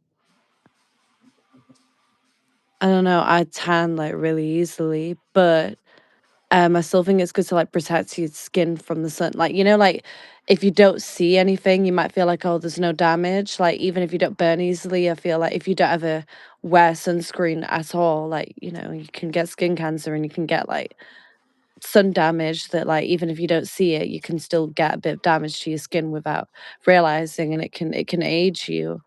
I don't know. I tan like really easily, but I still think it's good to like protect your skin from the sun. Like like if you don't see anything, you might feel like oh, there's no damage. Like even if you don't burn easily, I feel like if you don't ever wear sunscreen at all, like you can get skin cancer and you can get like sun damage that like even if you don't see it you can still get a bit of damage to your skin without realizing and it can age you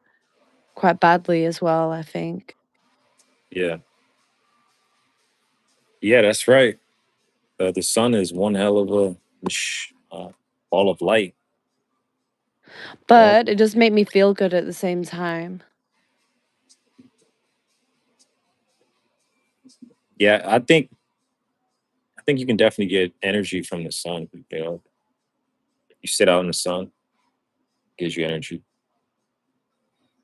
quite badly as well, I think. Yeah, yeah, that's right. The sun is one hell of a ball of light. Yeah, But it does make me feel good at the same time. yeah. I think you can definitely get energy from the sun. You know, you sit out in the sun, gives you energy.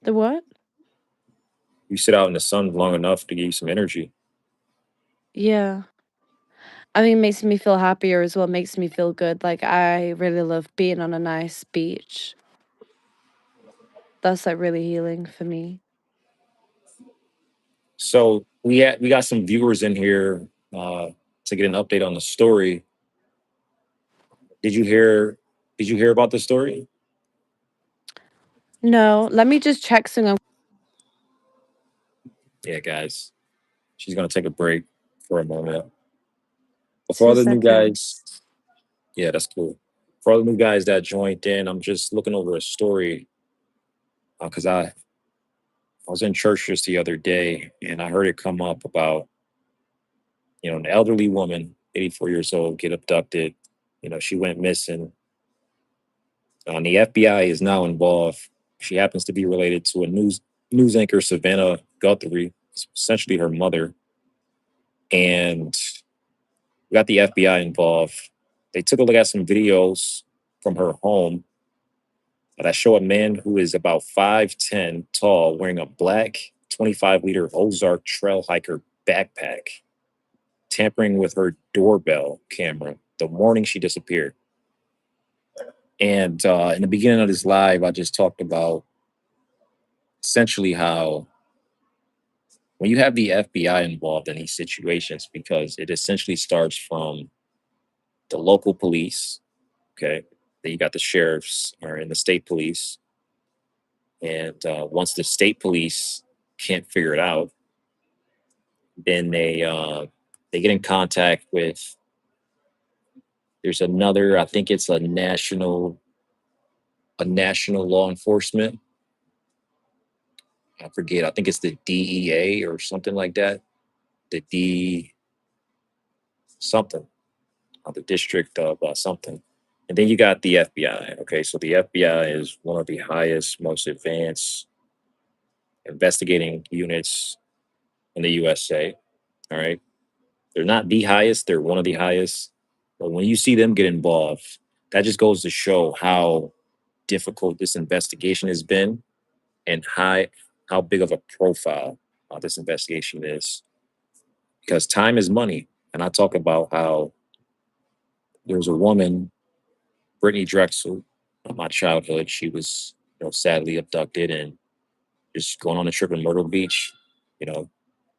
The what? You sit out in the sun long enough to give you some energy. Yeah, I mean it makes me feel happier as well, makes me feel good. Like I really love being on a nice beach. That's like really healing for me. So we got some viewers in here to get an update on the story. Did you hear? Did you hear about the story? No, let me just check some. Yeah, guys. She's gonna take a break for a moment. But for all Two the new guys, seconds. yeah, that's cool. For all the new guys that joined in, I'm just looking over a story because I was in church just the other day and I heard it come up about an elderly woman, 84 years old, get abducted. She went missing. The FBI is now involved. She happens to be related to a news anchor, Savannah Guthrie, essentially her mother, and we got the FBI involved. They took a look at some videos from her home that show a man who is about 5'10" tall, wearing a black 25-liter Ozark trail hiker backpack, tampering with her doorbell camera the morning she disappeared. And in the beginning of this live, I just talked about essentially how when you have the FBI involved in these situations, because it essentially starts from the local police, okay? Then you got the sheriffs or in the state police, and once the state police can't figure it out, then they get in contact with. There's another. I think it's a national law enforcement. I forget. I think it's the DEA or something like that. The D something, the district of something. And then you got the FBI. Okay, so the FBI is one of the highest, most advanced investigating units in the USA. All right, they're not the highest; they're one of the highest. But when you see them get involved, that just goes to show how difficult this investigation has been and how big of a profile this investigation is. Because time is money, and I talk about how there was a woman, Brittany Drexel, in my childhood. She was, sadly abducted and just going on a trip in Myrtle Beach. I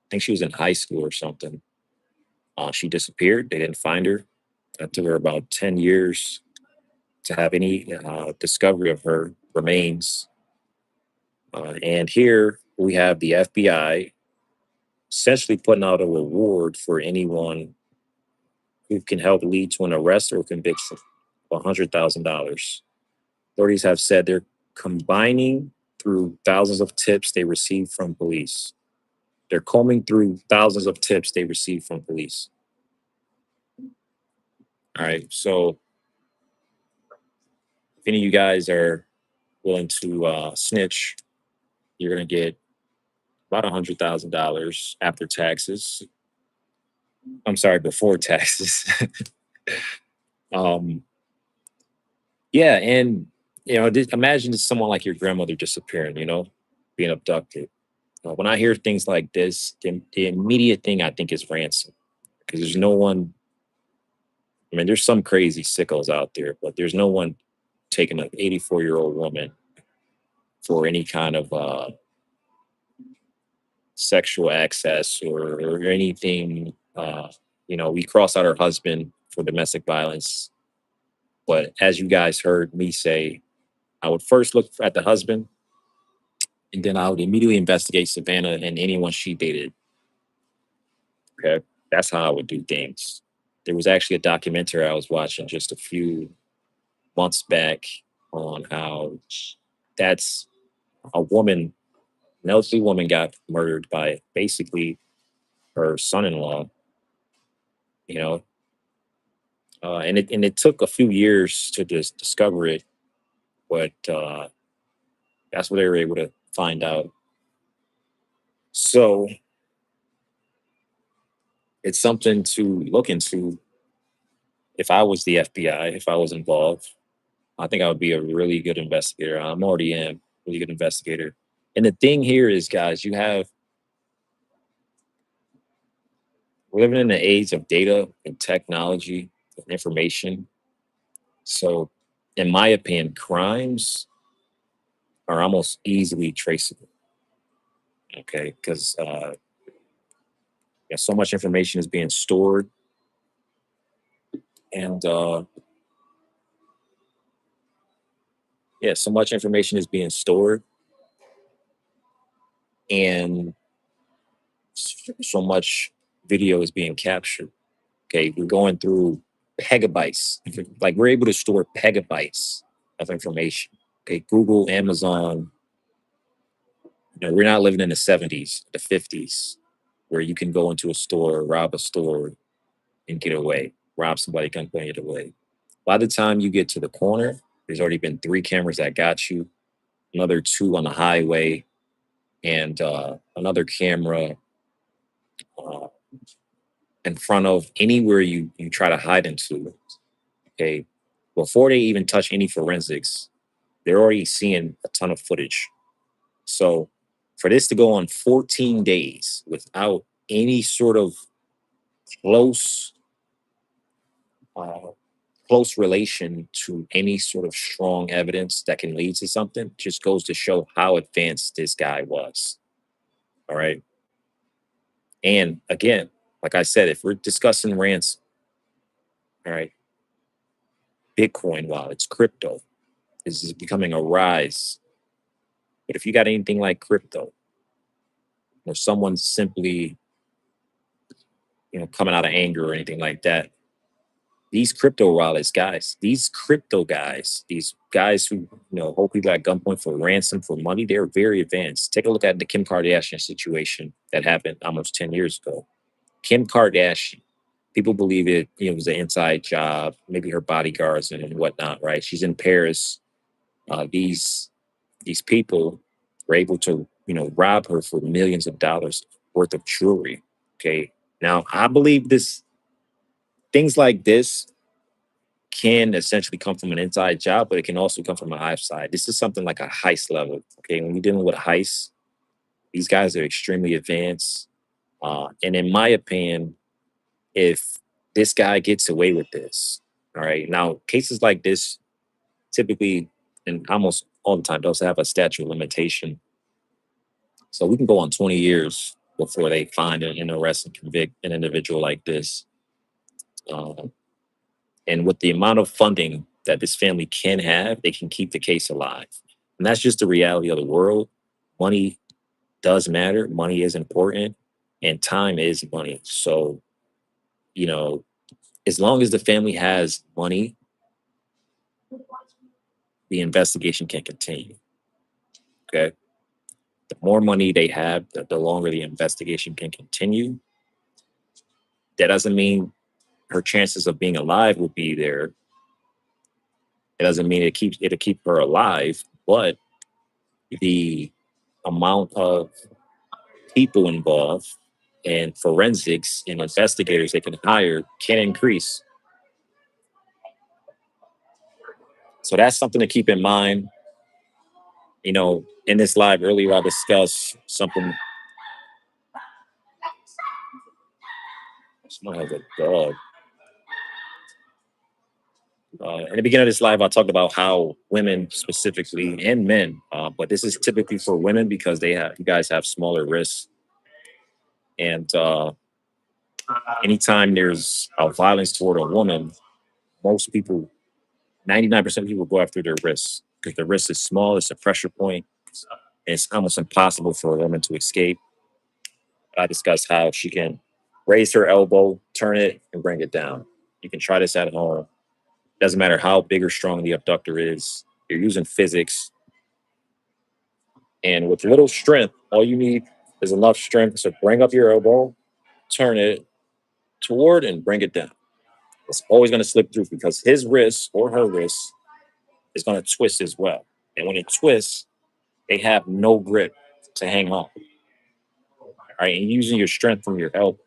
think she was in high school or something. She disappeared. They didn't find her. It took her about 10 years to have any discovery of her remains. And here we have the FBI essentially putting out a reward for anyone who can help lead to an arrest or conviction of $100,000. Authorities have said they're combining through thousands of tips they received from police. They're combing through thousands of tips they received from police. All right. So if any of you guys are willing to snitch, you're going to get about $100,000 after taxes. I'm sorry, before taxes. um, yeah. And, imagine someone like your grandmother disappearing, being abducted. When I hear things like this, the immediate thing I think is ransom, because there's no one. I mean, there's some crazy sickos out there, but there's no one taking an 84-year-old woman for any kind of sexual access or anything. We cross out her husband for domestic violence, but as you guys heard me say, I would first look at the husband, and then I would immediately investigate Savannah and anyone she dated. Okay, that's how I would do things. There was actually a documentary I was watching just a few months back on how that's a woman, an elderly woman, got murdered by basically her son-in-law. You know, and it took a few years to just discover it, but that's what they were able to find out. So it's something to look into. If I was the FBI, if I was involved, I think I would be a really good investigator. I'm already am a really good investigator. And the thing here is, guys, we're living in the age of data and technology and information. So, in my opinion, crimes are almost easily traceable. Okay, because yeah, so much information is being stored, and yeah, so much information is being stored, and so much video is being captured. Okay, we're going through pegabytes. Like we're able to store pegabytes of information. Okay, Google, Amazon. We're not living in the 70s, the 50s, where you can go into a store, rob a store, and get away. Rob somebody, can and get away. By the time you get to the corner, there's already been 3 cameras that got you, another 2 on the highway, and another camera uh, in front of anywhere you try to hide into. Okay, before they even touch any forensics, they're already seeing a ton of footage. So for this to go on 14 days without any sort of close uh, close relation to any sort of strong evidence that can lead to something just goes to show how advanced this guy was. All right. And again, like I said, if we're discussing rants, all right, Bitcoin, while it's crypto, is becoming a rise. But if you got anything like crypto, or someone's simply, coming out of anger or anything like that, these crypto wallets guys, these crypto guys, these guys who hold people at gunpoint for ransom for money, they're very advanced. Take a look at the Kim Kardashian situation that happened almost 10 years ago. Kim Kardashian, people believe it was an inside job, maybe her bodyguards and whatnot, right? She's in Paris. These people were able to rob her for millions of dollars worth of jewelry. Okay, now I believe this things like this can essentially come from an inside job, but it can also come from an outside. This is something like a heist level. Okay, when you're dealing with a heist, these guys are extremely advanced. And in my opinion, if this guy gets away with this, all right, now cases like this typically and almost all the time does have a statute of limitation. So we can go on 20 years before they find and arrest and convict an individual like this. Uh, and with the amount of funding that this family can have, they can keep the case alive. And that's just the reality of the world. Money does matter, money is important, and time is money. So, you know, as long as the family has money, the investigation can continue. Okay. The more money they have, the longer the investigation can continue. That doesn't mean her chances of being alive will be there. It doesn't mean it'll keep her alive, but the amount of people involved and forensics and investigators they can hire can increase. So that's something to keep in mind. In this live earlier, I discussed something. Someone has a dog. In the beginning of this live, I talked about how women specifically and men, but this is typically for women because you guys have smaller risks. And anytime there's a violence toward a woman, most people, 99% of people go after their wrists because the wrist is small, it's a pressure point, and it's almost impossible for a woman to escape. I discussed how she can raise her elbow, turn it, and bring it down. You can try this at home. Doesn't matter how big or strong the abductor is, you're using physics. And with little strength, all you need is enough strength to bring up your elbow, turn it toward, and bring it down. It's always going to slip through because his wrist or her wrist is going to twist as well. And when it twists, they have no grip to hang on. All right. And using your strength from your elbow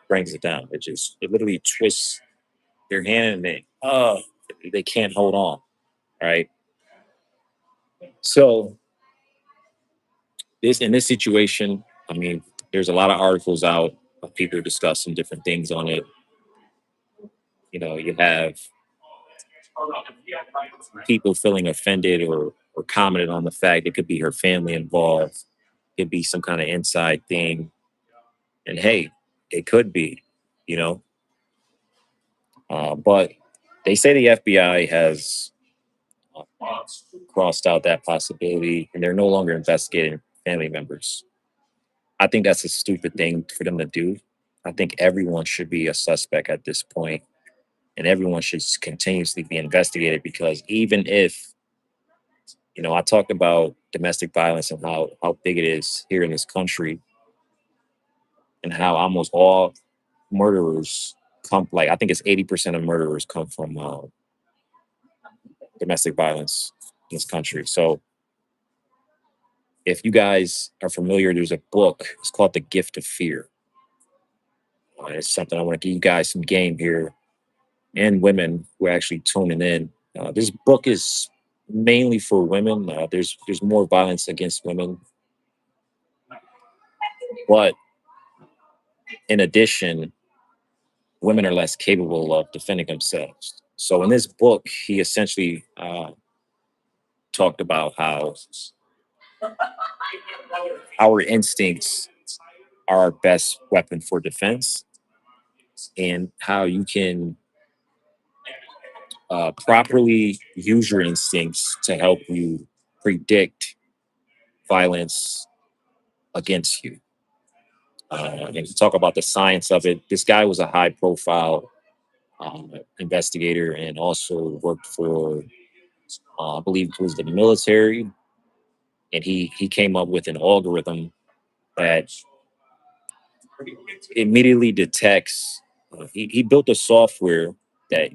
brings it down. It literally twists their hand and they can't hold on. All right. So in this situation, I mean, there's a lot of articles out of people discussing different things on it. You have people feeling offended or commented on the fact it could be her family involved, it could be some kind of inside thing. And hey, it could be, you know. But they say the FBI has uh, crossed out that possibility, and they're no longer investigating family members. I think that's a stupid thing for them to do. I think everyone should be a suspect at this point, and everyone should continuously be investigated because even if I talked about domestic violence and how big it is here in this country, and how almost all murderers come like I think it's 80% of murderers come from domestic violence in this country. So if you guys are familiar, there's a book. It's called The Gift of Fear. It's something I want to give you guys some game here and women who are actually tuning in. This book is mainly for women. There's more violence against women, but in addition, women are less capable of defending themselves. So in this book, he essentially talked about how our instincts our best weapon for defense, and how you can properly use your instincts to help you predict violence against you. And to talk about the science of it, this guy was a high profile investigator and also worked for, I believe it was the military. And he came up with an algorithm that immediately detects. He built a software that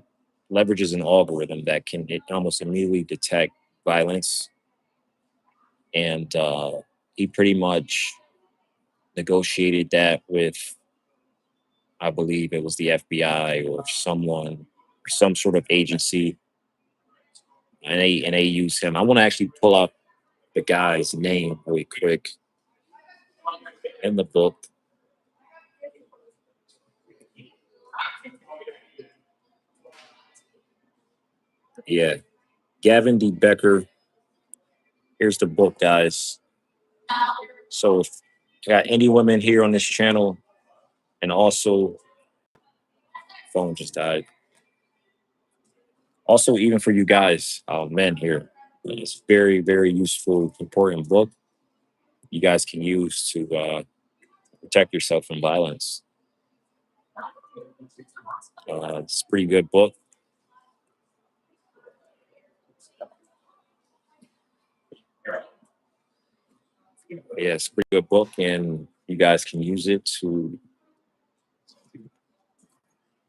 leverages an algorithm that can it almost immediately detect violence, and he pretty much negotiated that with, I believe it was the FBI or someone, or some sort of agency, and they use him. I want to actually pull up the guy's name really quick in the book. Yeah, Gavin D. Becker. Here's the book, guys. So if you got any women here on this channel, and also phone just died. Also, even for you guys, men here, it's very, very useful, important book you guys can use to protect yourself from violence. It's a pretty good book. Yeah, it's a pretty good book, and you guys can use it to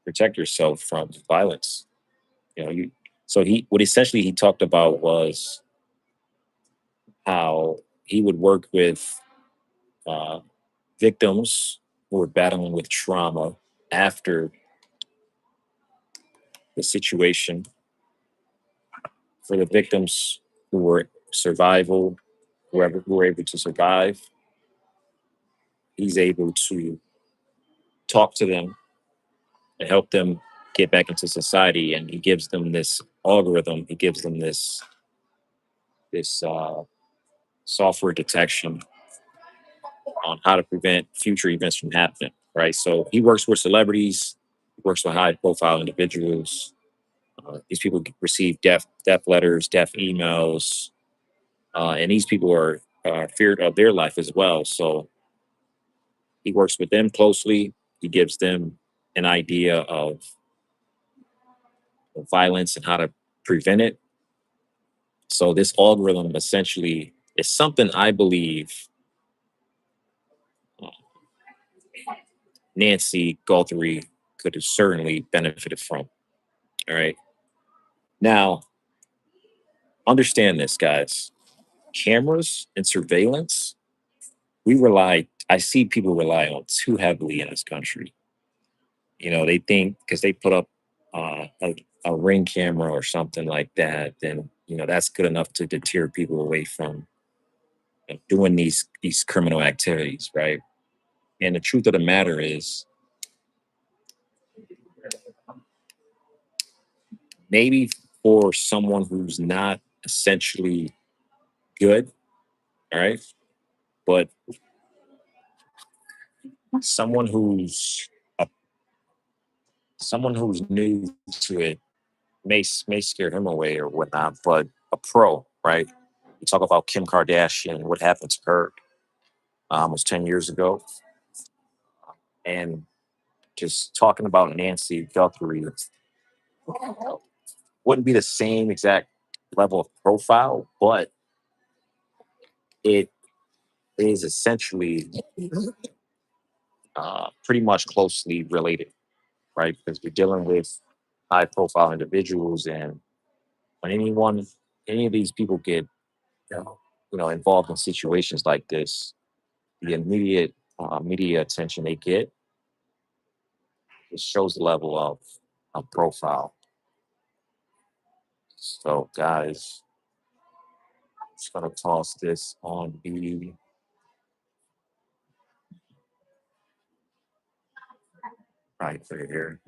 protect yourself from violence. You know, you. So he, what essentially he talked about was how he would work with uh, victims who were battling with trauma after the situation. For the victims who were survival, who were able to survive, he's able to talk to them and help them get back into society. And he gives them this algorithm. He gives them this software detection on how to prevent future events from happening. Right. So he works with celebrities. He works with high profile individuals. These people receive death letters, death emails, and these people are feared of their life as well. So he works with them closely. He gives them an idea of violence and how to prevent it. So this algorithm essentially is something I believe uh, Nancy Guthrie could have certainly benefited from. All right. Now, understand this, guys. Cameras and surveillance, I see people rely on too heavily in this country. You know, they think because they put up a ring camera or something like that, then that's good enough to deter people away from doing these criminal activities, right? And the truth of the matter is, maybe for someone who's not essentially good, all right, but someone who's a, someone who's new to it may scare him away or whatnot. But a pro, right? You talk about Kim Kardashian, what happened to her almost 10 years ago, and just talking about Nancy Guthrie wouldn't be the same exact level of profile, but it is essentially pretty much closely related, right? Because we're dealing with high profile individuals, and when any of these people get, involved in situations like this, the immediate media attention they get, it shows the level of profile. So, guys, just gonna toss this on the right here.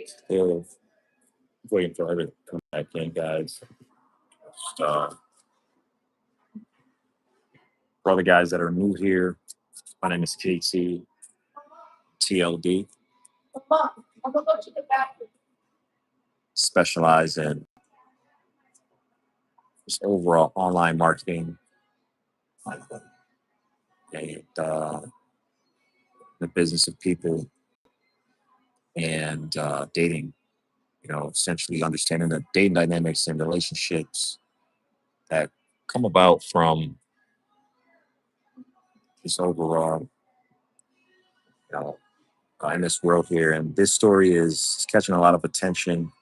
Still waiting for her to come back in, guys. Uh, for all the guys that are new here, my name is Casey, TLD. Specialize in just overall online marketing and the business of people and dating. You know, essentially understanding the dating dynamics and relationships that come about from this overall, you know, in this world here. And this story is catching a lot of attention.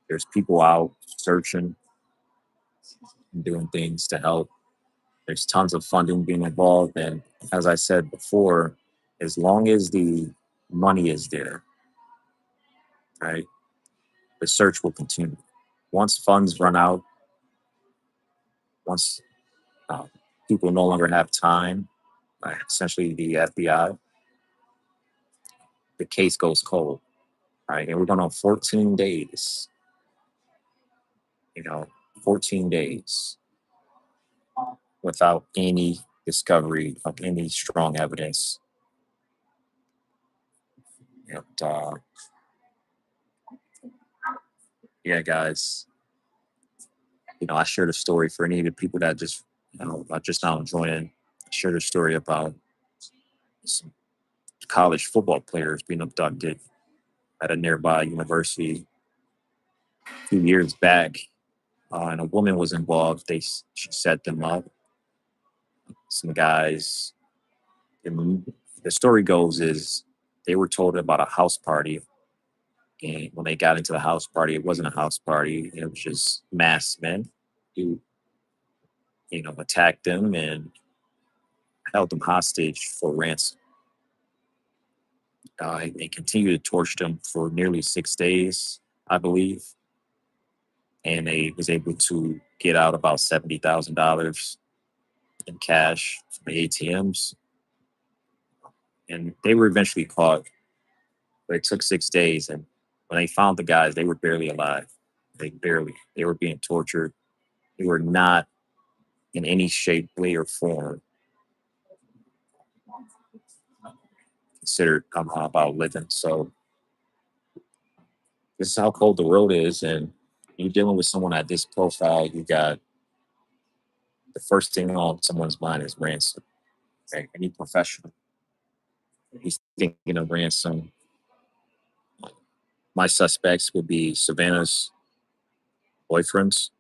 There's people out searching and doing things to help. There's tons of funding being involved. And as I said before, as long as the money is there, right, the search will continue. Once funds run out, once uh, people no longer have time, right, essentially the FBI, the case goes cold, right? And we're going on 14 days, you know, 14 days without any discovery of any strong evidence. And yeah, guys, you know, I shared a story for any of the people that just, you know, are just now joining. I shared a story about some college football players being abducted at a nearby university a few years back. And a woman was involved. She set them up. Some guys. And the story goes is they were told about a house party, and when they got into the house party, it wasn't a house party. It was just masked men who, you know, attacked them and held them hostage for ransom. They continued to torture them for nearly 6 days, I believe, and they was able to get out about $70,000 in cash from the ATMs, and they were eventually caught. But it took 6 days, and when they found the guys, they were barely alive. They were being tortured. They were not in any shape, way, or form considered about living. So this is how cold the road is, and you're dealing with someone at this profile. You got the first thing on someone's mind is ransom. Okay? Any professional, he's thinking of ransom. My suspects would be Savannah's boyfriends.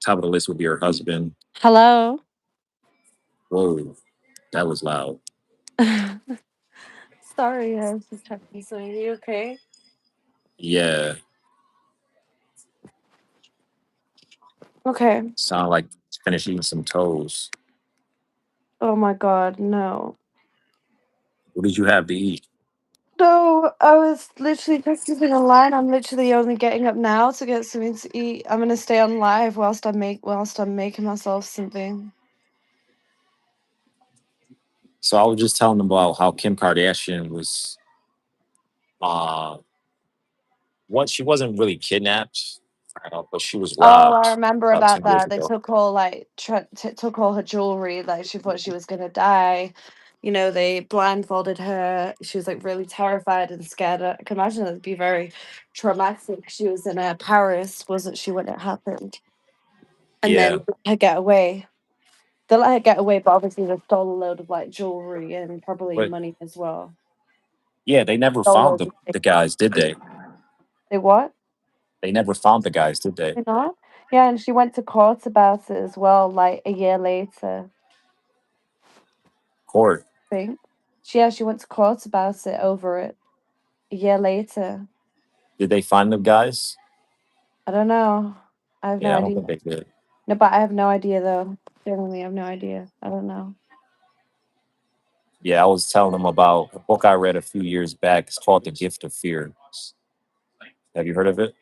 Top of the list would be her husband. Hello. Whoa, that was loud. Sorry, I was just checking. So, are you okay? Yeah, Okay. sound like finish eating some toes. Oh my God, no. What did you have to eat? No, I was literally texting online. I'm literally only getting up now to get something to eat. I'm gonna stay on live whilst I'm making myself something. So I was just telling them about how Kim Kardashian was uh what she wasn't really kidnapped, but she was Oh, I robbed remember about about 10 years that. They ago. took all like took all her jewelry. Like she thought she was gonna die. You know, they blindfolded her. She was like really terrified and scared. I can imagine it'd be very traumatic. She was in Paris, wasn't she, when it happened? And Yeah. then her get away. They let her get away, but obviously they stole a load of like jewelry and probably But money as well. yeah, they never Stole found loads of the things. guys, did they? They what? They never found the guys, did they? You know? Yeah, and she went to court about it as well, like a year later, Court. I think. She went to court about it over it a year later. Did they find the guys? I don't know. I have no Yeah, I don't idea. think they did. No, but I have no idea though. Genuinely, I have no idea. I don't know. Yeah, I was telling them about a book I read a few years back. It's called The Gift of Fear. Have you heard of it?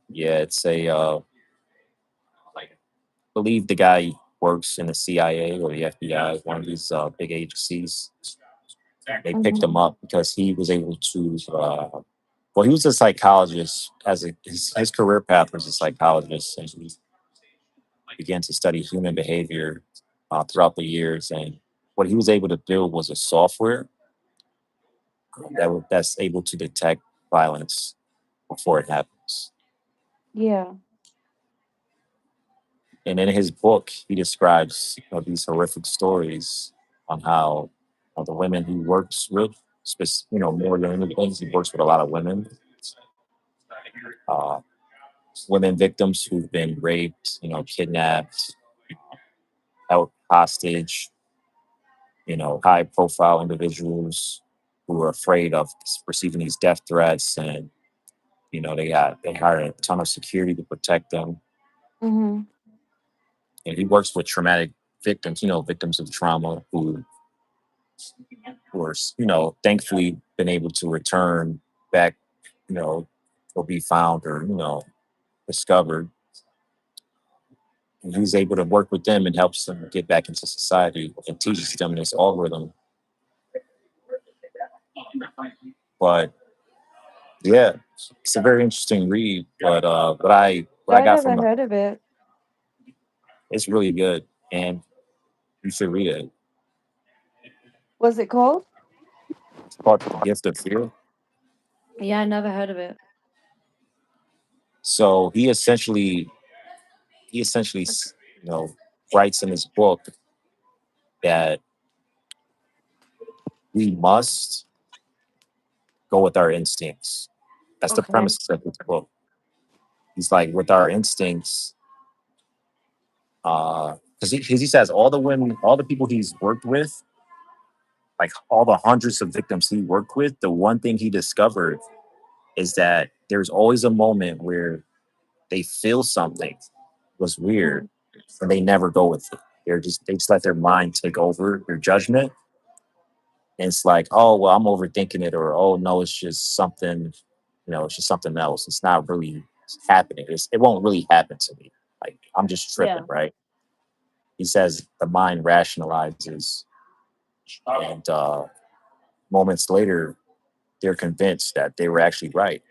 Yeah, it's a believe the guy works in the CIA or the FBI, one of these big agencies. They picked him Hmm. up because he was able to. Well, he was a psychologist. His career path was a psychologist, and he began to study human behavior throughout the years. And what he was able to build was a software that's able to detect violence before it happens. Yeah. And in his book, he describes these horrific stories on how the women he works with, more than anything, he works with a lot of women, uh, women victims who've been raped, kidnapped, held hostage, high profile individuals who are afraid of receiving these death threats. And, they hire a ton of security to protect them. Hmm. And he works with traumatic victims, victims of trauma who are, thankfully been able to return back, you know, or be found or, discovered. And he's able to work with them and helps them get back into society and teaches them this algorithm. But yeah, it's a very interesting read. But what No, I I got never from it, heard of it. it's really good, and you should read it. What's it called? It's called The Gift of Fear. Yeah, I never heard of it. So he essentially you know writes in his book that we must go with our instincts. That's the Okay. premise of this book. He's like, with our instincts, because he says all the women, all the people he's worked with, like all the hundreds of victims he worked with, the one thing he discovered is that there's always a moment where they feel something was weird Mhm. and they never go with it. They just let their mind take over their judgment. And it's like, oh well, I'm overthinking it, or oh no, it's just something, it's just something else. It's not really happening. It won't really happen to me. Like I'm just tripping, Yeah. right? He says the mind rationalizes, and moments later, they're convinced that they were actually right.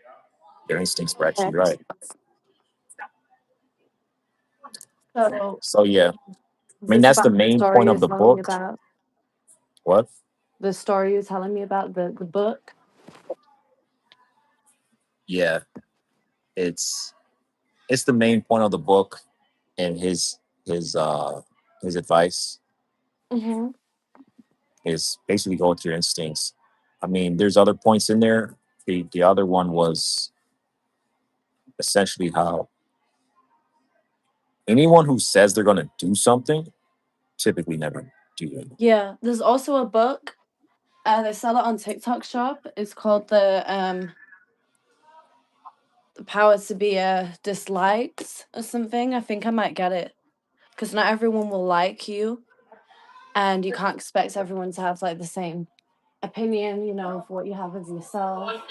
Their instincts were Okay. actually right. So So yeah, is I mean this that's about the the main story point you're of the telling me book. about? What? The story you're telling me about the book? Yeah, it's it's the main point of the book, and his advice Hmm. is basically go with your instincts. I mean, there's other points in there. The other one was essentially how anyone who says they're going to do something typically never do it. Yeah. There's also a book. They sell it on TikTok shop. It's called the power to be disliked or something. I think I might get it because not everyone will like you, and you can't expect everyone to have like the same opinion, of what you have of yourself.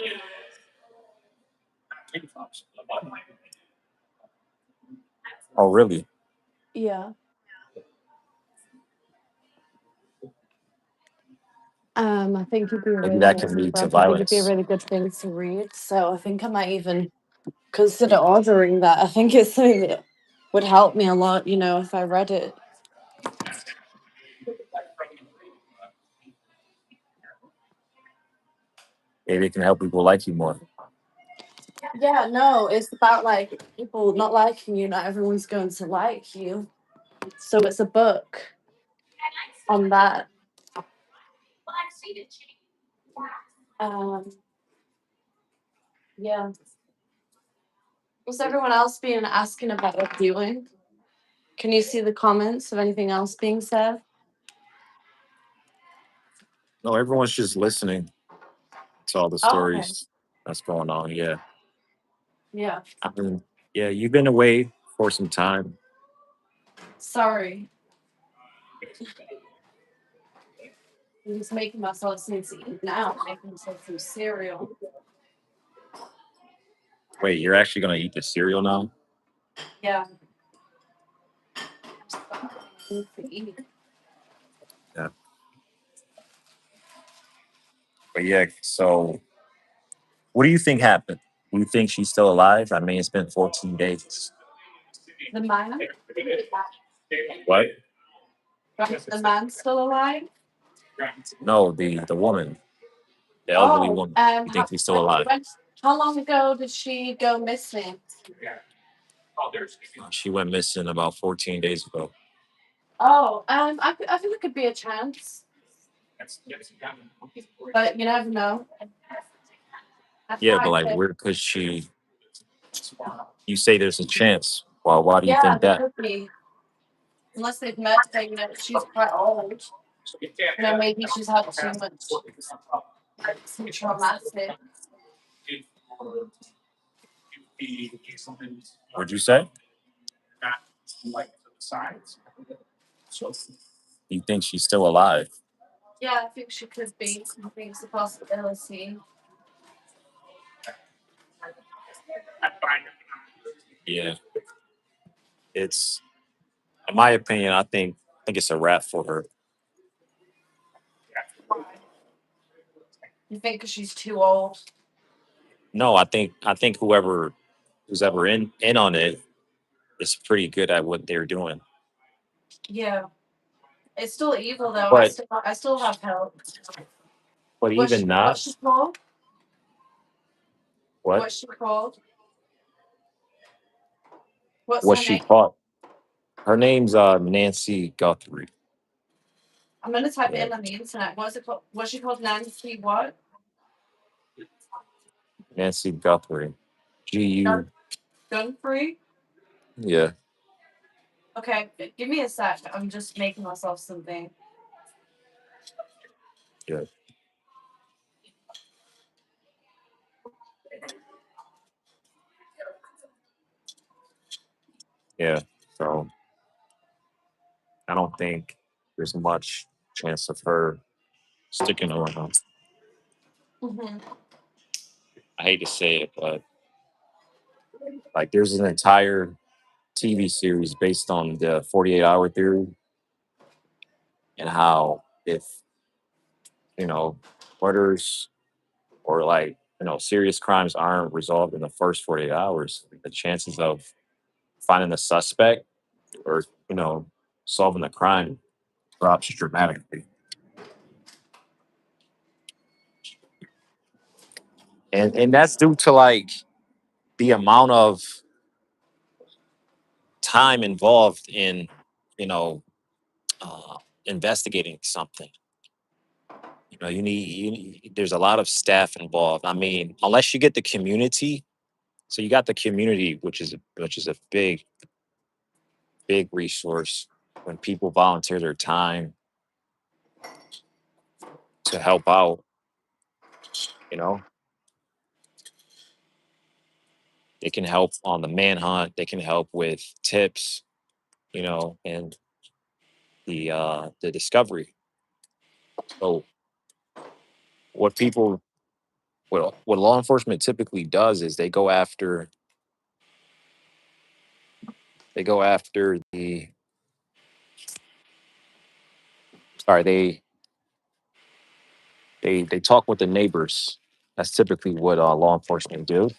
Oh, really? Yeah. I think it'd be a Maybe really that good could lead to book. I think it'd be a violence. really good thing to read. So I think I might even consider ordering that. I think it's something that would help me a lot, if I read it. maybe it can help people like you more. Yeah, no, it's about like people not liking you. Not everyone's going to like you. So it's a book on that. Um, yeah. What's everyone else being asking about what doing? Can you see the comments of anything else being said? No, everyone's just listening to all the Oh, okay. stories that's going on. Yeah. Yeah. I mean, yeah, you've been away for some time. Sorry. I'm just making myself something to eat now. Making myself some cereal. Wait, you're actually gonna eat the cereal now? Yeah. I need to eat. Yeah. But yeah, so what do you think happened? Do you think she's still alive? I mean, it's been 14 days. The man? What? The man's still alive? No, the woman, the elderly Oh, woman. You think she's still alive? how long ago did she go missing? She went missing about 14 days ago. Oh, I think it could be a chance, but you never know. That's Yeah, why but I like, say, where could she? You say there's a chance. Well, why do you yeah, think there that? could be. Unless they've met her, she's quite old. Maybe she's had too much, too traumatic. What'd you say? You think she's still alive? Yeah, I think she could be. I think it's a possibility. Yeah, it's in my opinion. I think it's a wrap for her. You think 'cause she's too old? No, I think who's ever in on it is pretty good at what they're doing. Yeah, it's still evil though. But I still have help. even What's not, she called? what What's she called? What's was her she name? caught? Her name's Nancy Guthrie. I'm gonna type it Yeah, in on the internet. What's it called? What's she called? Nancy what? Nancy Guthrie. GU. Gun Gunfree? Yeah, Okay, give me a sec. I'm just making myself something. yeah, yeah. So I don't think there's much chance of her sticking around. Hmm. I hate to say it, but like there's an entire TV series based on the 48-hour theory and how if murders or like serious crimes aren't resolved in the first 48 hours, the chances of finding the suspect or solving the crime drops dramatically. And that's due to like the amount of time involved in you know investigating something. There's a lot of staff involved. I mean, unless you get the community. So you got the community, which is a big resource when people volunteer their time to help out. You know, they can help on the manhunt. They can help with tips. And the discovery. So what people, what law enforcement typically does is they go after the sorry they talk with the neighbors. That's typically what law enforcement do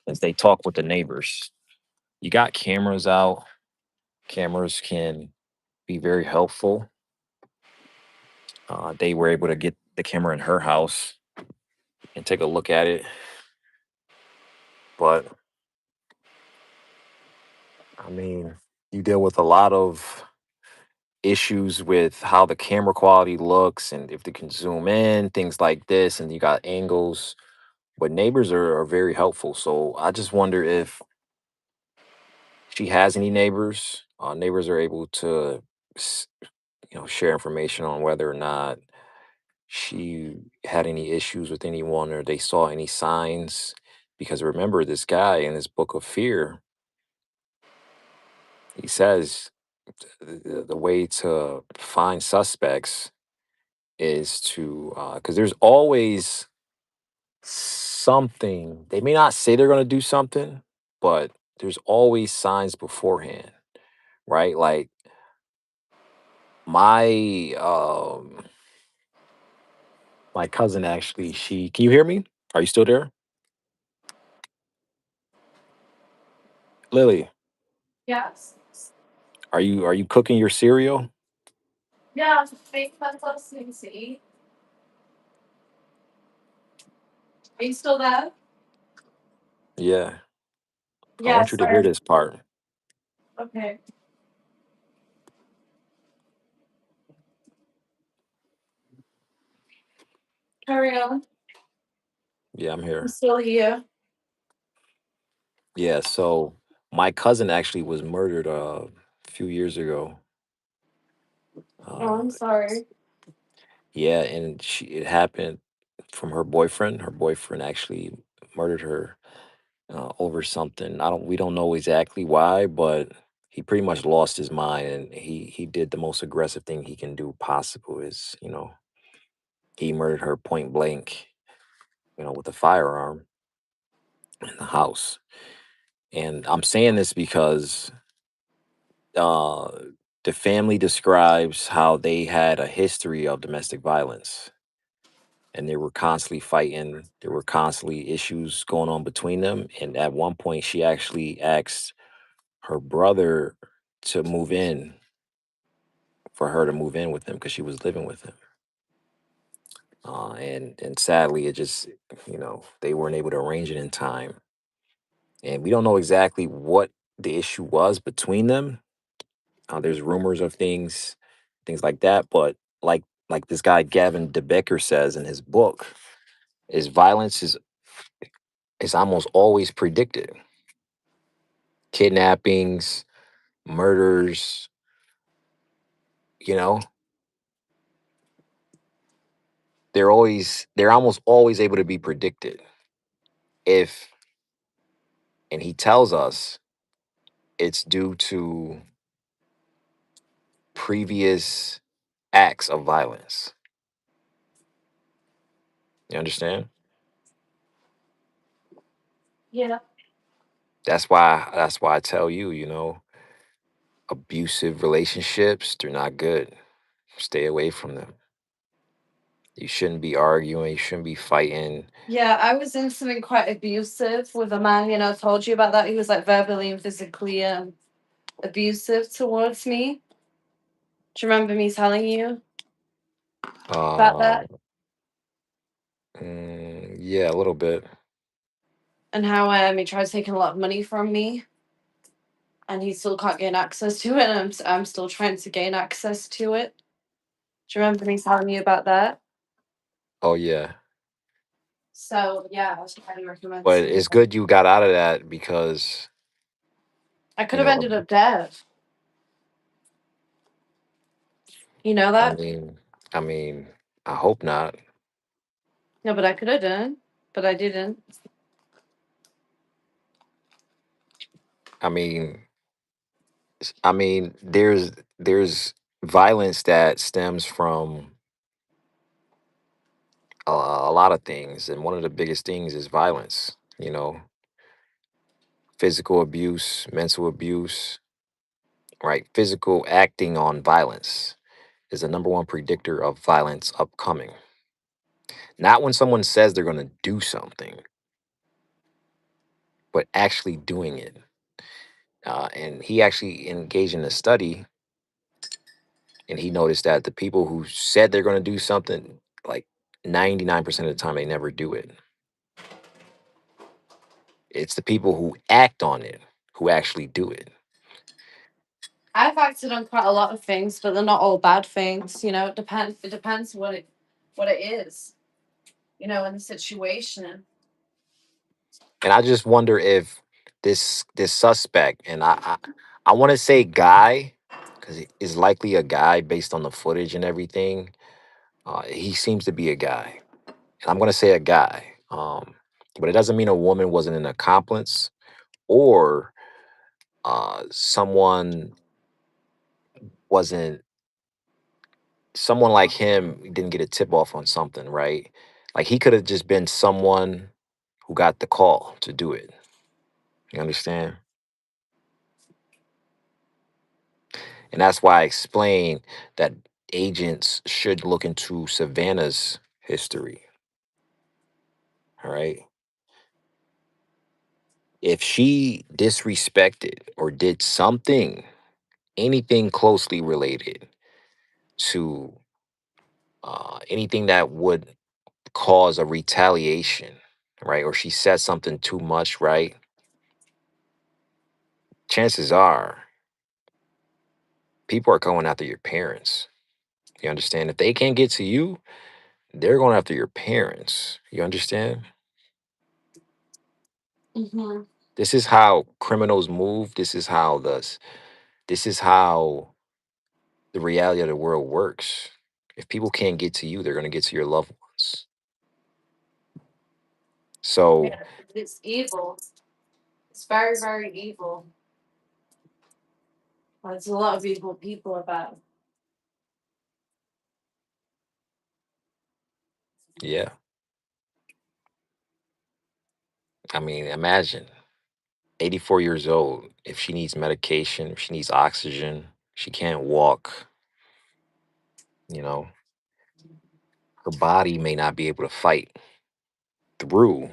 is they talk with the neighbors. You got cameras out. Cameras can be very helpful. They were able to get the camera in her house and take a look at it. But I mean, you deal with a lot of issues with how the camera quality looks and if they can zoom in, things like this, and you got angles. But neighbors are very helpful. So I just wonder if she has any neighbors. Neighbors are able to, s- share information on whether or not she had any issues with anyone or they saw any signs. Because remember, this guy in this book of fear, he says the way to find suspects is to, because there's always something. They may not say they're going to do something, but there's always signs beforehand, right? Like my my cousin actually, she can you hear me? Are you still there? Lily, Yes. are you cooking your cereal? Yeah, fake mental see. Are you still there? Yeah. I Yeah, want you to hear sorry. this part. Okay. Carry on. Yeah, I'm I'm here. still here. Yeah, so my cousin actually was murdered a few years ago. Oh, Uh, I'm sorry. yeah, and it happened from her boyfriend. Her boyfriend actually murdered her over something. We don't know exactly why, but he pretty much lost his mind, and he did the most aggressive thing he can do possible. Is he murdered her point blank, with a firearm in the house. And I'm saying this because uh, the family describes how they had a history of domestic violence, and they were constantly fighting. There were constantly issues going on between them, and at one point, she actually asked her brother to move in for her to move in with him because she was living with him. And sadly, it just they weren't able to arrange it in time, and we don't know exactly what the issue was between them. There's rumors of things like that, but like this guy Gavin DeBecker says in his book, is violence is almost always predicted. Kidnappings, murders, you know, they're almost always able to be predicted. If and he tells us it's due to previous acts of violence. You understand? Yeah. That's why I tell you, abusive relationships, they're not good. Stay away from them. You shouldn't be arguing, you shouldn't be fighting. Yeah, I was in something quite abusive with a man, I told you about that. He was like verbally and physically abusive towards me. Do you remember me telling you about Uh, that? yeah, a little bit. And how he tried taking a lot of money from me and he still can't gain access to it and I'm still trying to gain access to it. Do you remember me telling you about that? Oh yeah. So yeah, I highly recommend But seeing it's that. good you got out of that because, I could you have know, ended up dead. You know I that? mean, I mean, I hope not. No, but I could have done. But I didn't. I mean, there's violence that stems from a lot of things, and one of the biggest things is violence. Physical abuse, mental abuse, right? Physical acting on violence is the number one predictor of violence upcoming. Not when someone says they're going to do something, but actually doing it. And he actually engaged in a study, and he noticed that the people who said they're going to do something, like 99% of the time, they never do it. It's the people who act on it who actually do it. I've acted on quite a lot of things, but they're not all bad things. You know, it depends. It depends what it is. You know, in the situation. And I just wonder if this suspect, and I want to say guy, because it's likely a guy based on the footage and everything. He seems to be a guy, and I'm gonna say a guy. But it doesn't mean a woman wasn't an accomplice, or someone wasn't, someone like him didn't get a tip off on something, right? Like he could have just been someone who got the call to do it. You understand? And that's why I explained that agents should look into Savannah's history. All right. If she disrespected or did something, anything closely related to anything that would cause a retaliation, right? Or she said something too much, right? Chances are people are going after your parents. You understand? If they can't get to you, they're going after your parents. You understand? Hmm. This is how criminals move. This is how the reality of the world works. If people can't get to you, they're going to get to your loved ones. So, Yeah, it's evil. It's very, very evil. There's a lot of evil people about. yeah. I mean, imagine 84 years old. If she needs medication, if she needs oxygen, she can't walk, you know, her body may not be able to fight through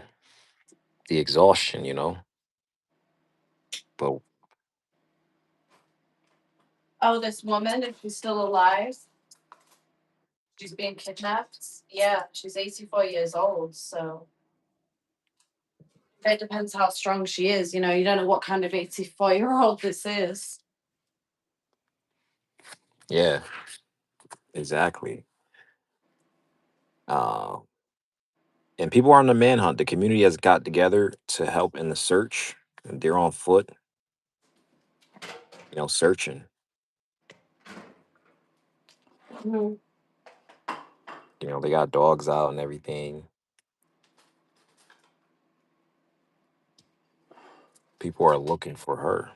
the exhaustion, But Oh, this woman, if she's still alive, she's being kidnapped. Yeah, she's 84 years old. So it depends how strong she is. You know, you don't know what kind of 84-year-old this is. yeah, exactly. Uh, and people are on the manhunt. The community has got together to help in the search. And they're on foot, searching. Mhm. They got dogs out and everything. People are looking for her.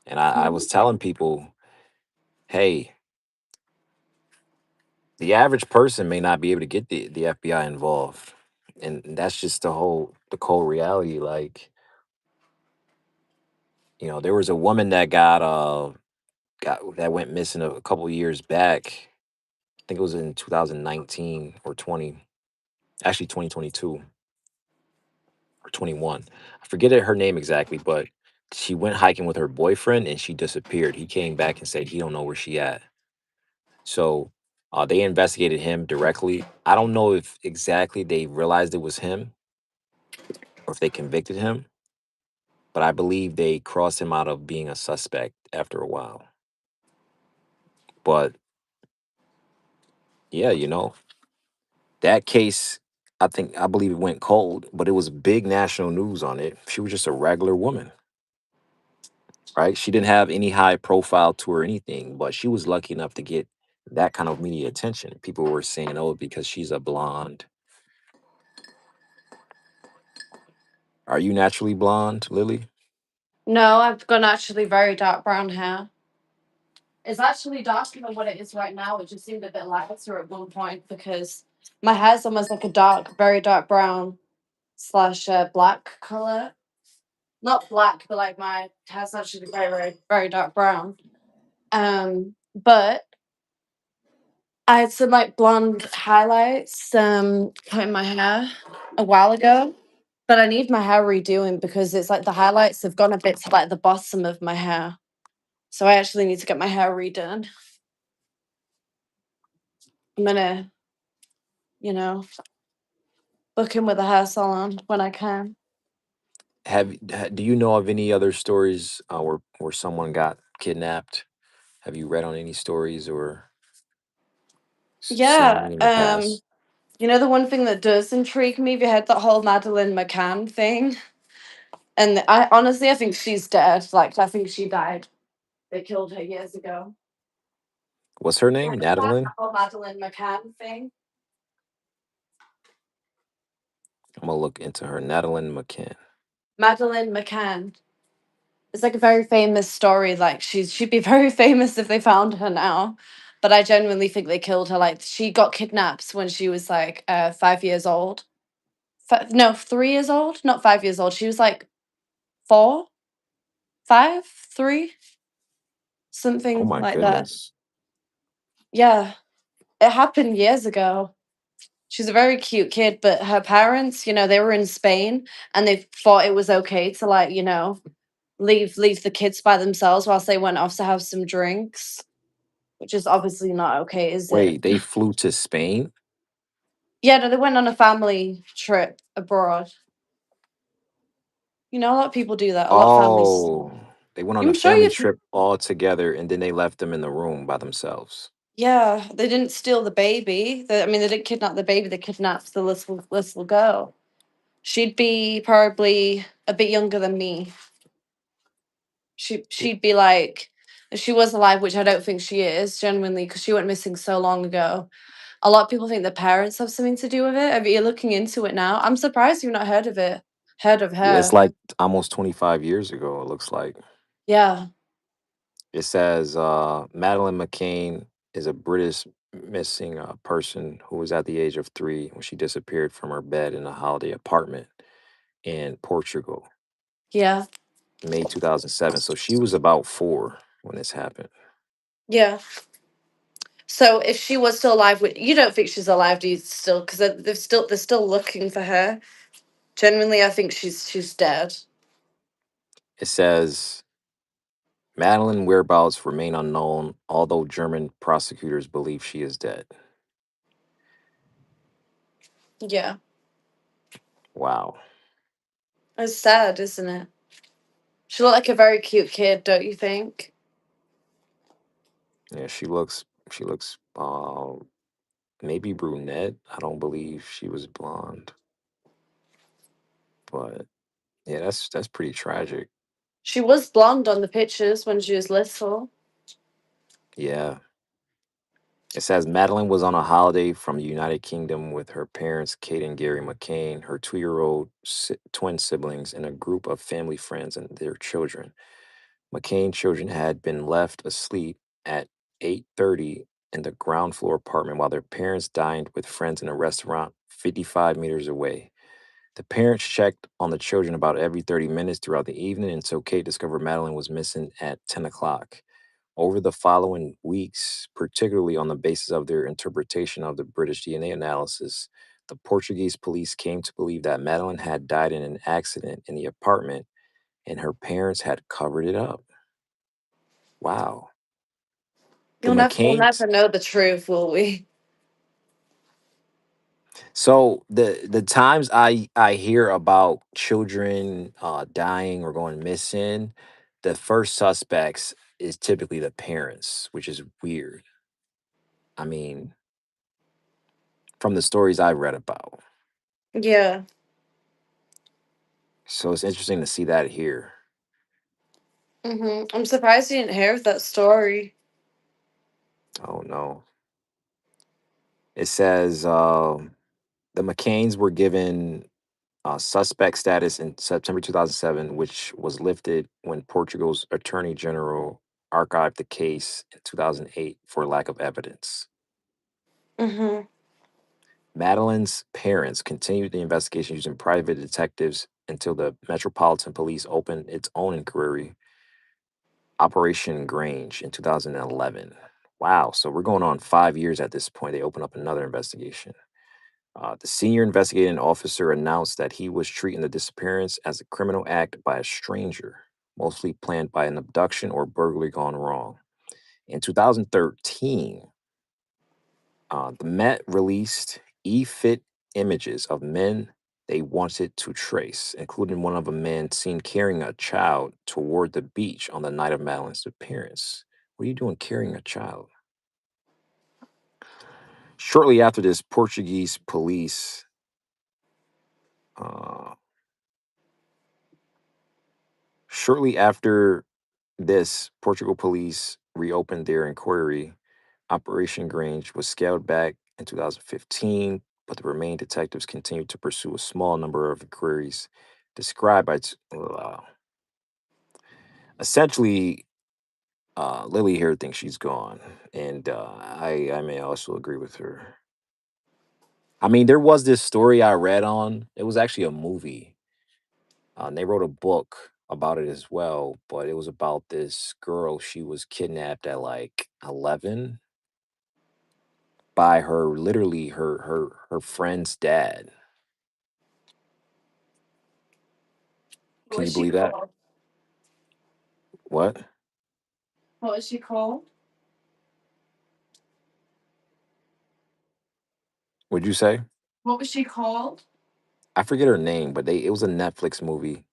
And I was telling people, hey, the average person may not be able to get the FBI involved. And that's just the cold reality. Like, there was a woman that got that went missing a couple years back. I think it was in 2019 or 20, actually 2022 or 21. I forget her name exactly, but she went hiking with her boyfriend and she disappeared. He came back and said he don't know where she at. So they investigated him directly. I don't know if exactly they realized it was him or if they convicted him, but I believe they crossed him out of being a suspect after a while. But yeah, that case, I believe it went cold, but it was big national news on it. She was just a regular woman, right? She didn't have any high profile to her or anything, but she was lucky enough to get that kind of media attention. People were saying, "Oh, because she's a blonde." Are you naturally blonde, Lily? No, I've got actually very dark brown hair. It's actually darker than what it is right now. It just seemed a bit lighter at one point because my hair's almost like a dark, very dark brown slash black color. Not black, but like my hair's actually very, very, very dark brown. But I had some like blonde highlights put in my hair a while ago. But I need my hair redoing because it's like the highlights have gone a bit to like the bottom of my hair. So I actually need to get my hair redone. I'm gonna, you know, booking with a hair salon when I can. Do you know of any other stories where someone got kidnapped? Have you read on any stories or seen Yeah. any in the past? You know, the one thing that does intrigue me, we had that whole Madeline McCann thing. And I honestly, I think she's dead. Like, I think she died. They killed her years ago. What's her You name? understand that Natalie? whole Madeline McCann thing? I'm gonna look into her. Natalie McCann. Madeline McCann. It's like a very famous story. Like, she'd be very famous if they found her now. But I genuinely think they killed her. Like, she got kidnapped when she was like 5 years old. No, 3 years old? Not 5 years old. She was like four, five, three, Oh something my like that. goodness. Yeah, it happened years ago. She's a very cute kid, but her parents, they were in Spain and they thought it was okay to like, leave the kids by themselves whilst they went off to have some drinks, which is obviously not okay, is it? Wait, they flew to Spain? Yeah, no, they went on a family trip abroad. A lot of people do that. A lot of families. Oh, they went on I'm a sure family you've. trip all together and then they left them in the room by themselves. Yeah, they didn't steal the baby. I mean, they didn't kidnap the baby. They kidnapped the little girl. She'd be probably a bit younger than me. She'd be like, if she was alive, which I don't think she is, genuinely, because she went missing so long ago. A lot of people think the parents have something to do with it. You're looking into it now. I'm surprised you've not heard of it. Heard of Yeah, it's her. like almost 25 years ago, it looks like. Yeah. It says Madeline McCain is a British missing person who was at the age of 3 when she disappeared from her bed in a holiday apartment in Portugal, Yeah. May 2007. So she was about 4 when this happened. Yeah. So if she was still alive, you don't think she's alive, do you? Still, because they're still looking for her. Genuinely, I think she's dead. It says Madeline whereabouts remain unknown, although German prosecutors believe she is dead. Yeah. Wow. It's sad, isn't it? She looked like a very cute kid, don't you think? Yeah, she looks maybe brunette. I don't believe she was blonde, but yeah, that's pretty tragic. She was blonde on the pictures when she was little. Yeah. It says Madeline was on a holiday from the United Kingdom with her parents, Kate and Gary McCain, her 2-year-old twin siblings, and a group of family friends and their children. McCain children had been left asleep at 8:30 in the ground floor apartment while their parents dined with friends in a restaurant 55 meters away. The parents checked on the children about every 30 minutes throughout the evening until Kate discovered Madeline was missing at 10 o'clock. Over the following weeks, particularly on the basis of their interpretation of the British DNA analysis, the Portuguese police came to believe that Madeline had died in an accident in the apartment and her parents had covered it up. Wow. The We'll McCains. never know the truth, will we? So the times I hear about children dying or going missing, the first suspects is typically the parents, which is weird. I mean, from the stories I read about. Yeah. So it's interesting to see that here. I'm surprised you didn't hear of that story. Oh no. It says the McCains were given suspect status in September 2007, which was lifted when Portugal's Attorney General archived the case in 2008 for lack of evidence. hmm Madeline's parents continued the investigation using private detectives until the Metropolitan Police opened its own inquiry, Operation Grange, in 2011. Wow, so we're going on 5 years at this point. They open up another investigation. The senior investigating officer announced that he was treating the disappearance as a criminal act by a stranger, mostly planned by an abduction or burglary gone wrong. In 2013, the Met released E-Fit images of men they wanted to trace, including one of a man seen carrying a child toward the beach on the night of Madeline's appearance. What are you doing carrying a child? Shortly after this, Portuguese police, uh, shortly after this, Portugal police reopened their inquiry. Operation Grange was scaled back in 2015, but the remaining detectives continued to pursue a small number of inquiries described by essentially Lily here thinks she's gone, and I may also agree with her. I mean, there was this story I read on. It was actually a movie. And they wrote a book about it as well, but it was about this girl. She was kidnapped at like 11 by her friend's dad. What Can was you she believe that? called? What What was she called? would you say? What was she called? I forget her name, but they it was a Netflix movie.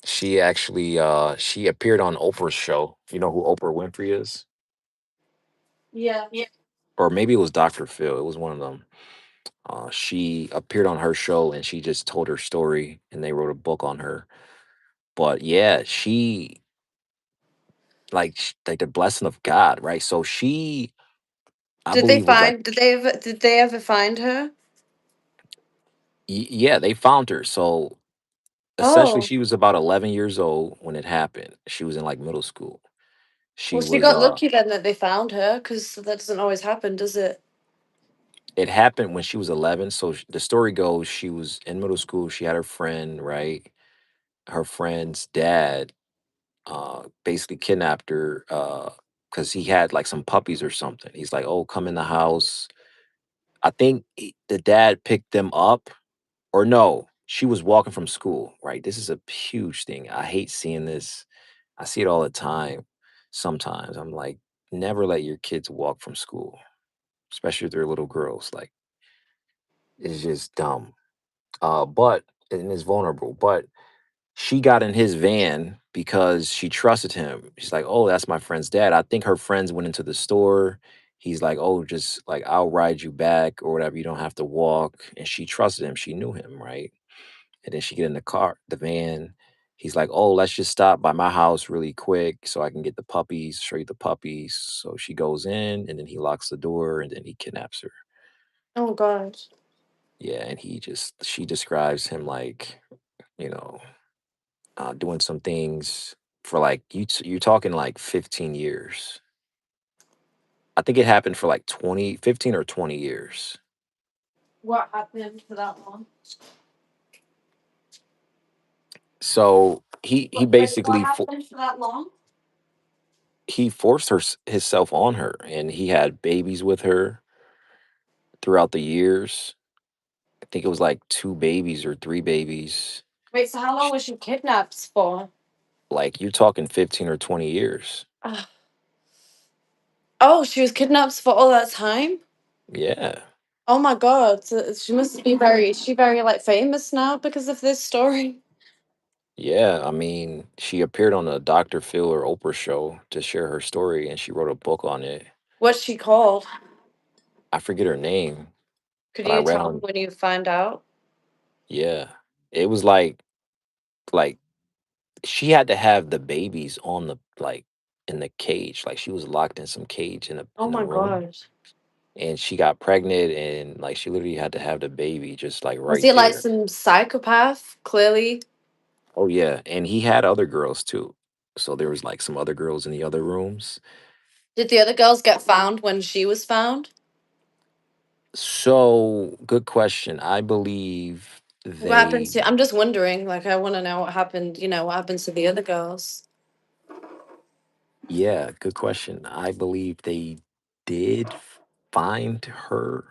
She actually she appeared on Oprah's show. You know who Oprah Winfrey is? Yeah. Or maybe it was Dr. Phil. It was one of them. She appeared on her show and she just told her story and they wrote a book on her. But yeah, she like the blessing of God, right? So she I Did they believe was like find? Did they ever find her? yeah, they found her. So essentially Oh, she was about 11 years old when it happened. She was in like middle school. She well, she was got lucky then that they found her, because that doesn't always happen, does it? it happened when she was 11. So the story goes she was in middle school, she had her friend, right? Her friend's dad basically kidnapped her because he had like some puppies or something. He's like, "Oh, come in the house." I think the dad picked them up, or no, she was walking from school. Right, this is a huge thing. I hate seeing this. I see it all the time. Sometimes I'm like, never let your kids walk from school, especially if they're little girls. Like, it's just dumb. But and it's vulnerable. But she got in his van because she trusted him. She's like, "Oh, that's my friend's dad." I think her friends went into the store. He's like, "Oh, just like I'll ride you back or whatever. You don't have to walk." And she trusted him. She knew him, right? And then she get in the car, the van. He's like, "Oh, let's just stop by my house really quick so I can get the puppies, show you the puppies." So she goes in and then he locks the door and then he kidnaps her. Oh God. Yeah, and she describes him like, you know, doing some things for like you're talking like 15 years. I think it happened for like 20, 15 or 20 years. What happened for that one? So he What basically happened for that long? he forced himself on her and he had babies with her throughout the years. I think it was like two babies or three babies. Wait, so how long Sh- was she kidnapped for? Like you're talking 15 or 20 years. Ah. Oh, she was kidnapped for all that time? Yeah. Oh my God. So she must be very, is she very like famous now because of this story? Yeah, I mean, she appeared on the Dr. Phil or Oprah show to share her story and she wrote a book on it. What's she called? I forget her name, Could but I you read tell me on when you find out? yeah. It was like she had to have the babies on the like in the cage. Like she was locked in some cage Oh in a my room God. and she got pregnant and like she literally had to have the baby just like Was right he like there. some psychopath? Clearly. Oh yeah, and he had other girls too. So there was like some other girls in the other rooms. Did the other girls get found when she was found? So, good question. I believe What happened they to? I'm just wondering. Like, I want to know what happened. What happened to the other girls? yeah, good question. I believe they did find her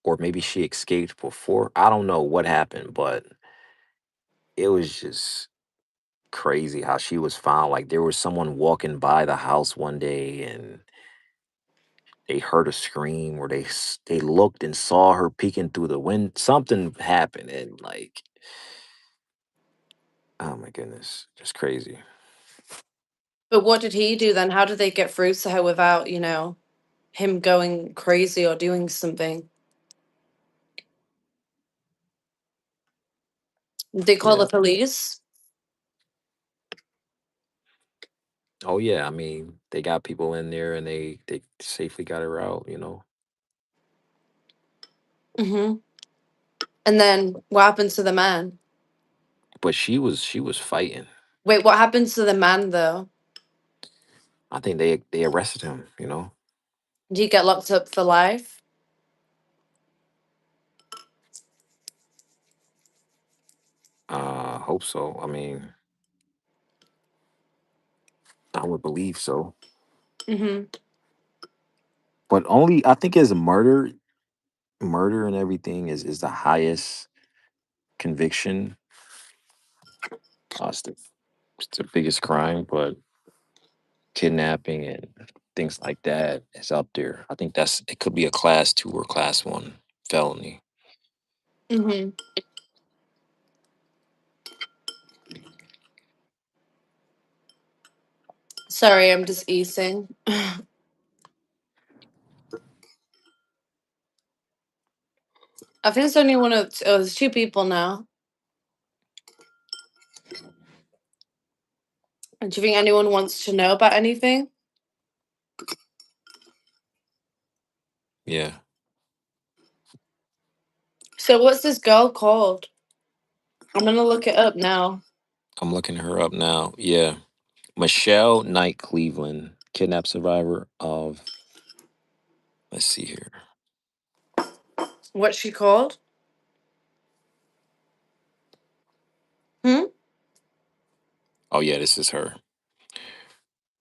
or maybe she escaped before. I don't know what happened, but it was just crazy how she was found. Like there was someone walking by the house one day and they heard a scream, or they looked and saw her peeking through the window. Something happened, and like, oh my goodness, just crazy. But what did he do then? How did they get through to her without, him going crazy or doing something? Did they call Yeah. the police? Oh yeah. I mean, they got people in there, and they safely got her out. Hmm. And then what happened to the man? But she was fighting. Wait, what happened to the man though? I think they arrested him. Did he get locked up for life? Hope so. I mean, I would believe so. Hmm. But only I think as murder and everything is the highest conviction. It's the biggest crime, but kidnapping and things like that is up there. I think it could be a class 2 or class 1 felony. Hmm. Sorry, I'm just eating. I think it's only one of there's two people now. And do you think anyone wants to know about anything? Yeah, So what's this girl called? I'm gonna look it up now. I'm looking her up now. Yeah, Michelle Knight Cleveland, kidnap survivor of. Let's see here. What's she called? Hmm? Oh yeah, this is her.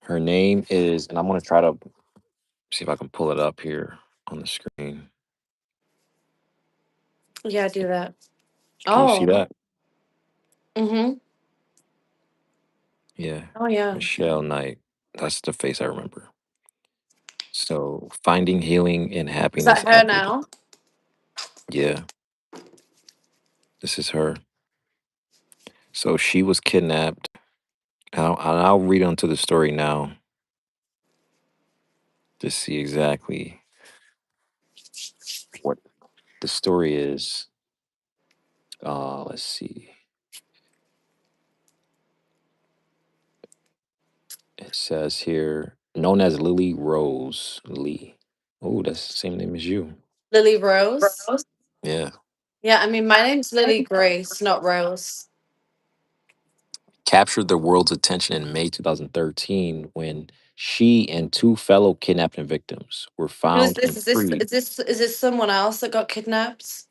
Her name is, and I'm gonna try to see if I can pull it up here on the screen. Yeah, do that. Can you see Oh. that? Mm-hmm. Yeah, Oh yeah. Michelle Knight. That's the face I remember. So, finding healing and Is that happiness her after. now? Yeah, this is her. So she was kidnapped. I'll read onto the story now to see exactly what the story is. Let's see. It says here, known as Lily Rose Lee. Oh, that's the same name as you. Lily Rose? Yeah. Yeah, I mean my name's Lily Grace, not Rose. Captured the world's attention in May 2013 when she and two fellow kidnapping victims were Who is found this? and Is this freed. is this is this someone else that got kidnapped?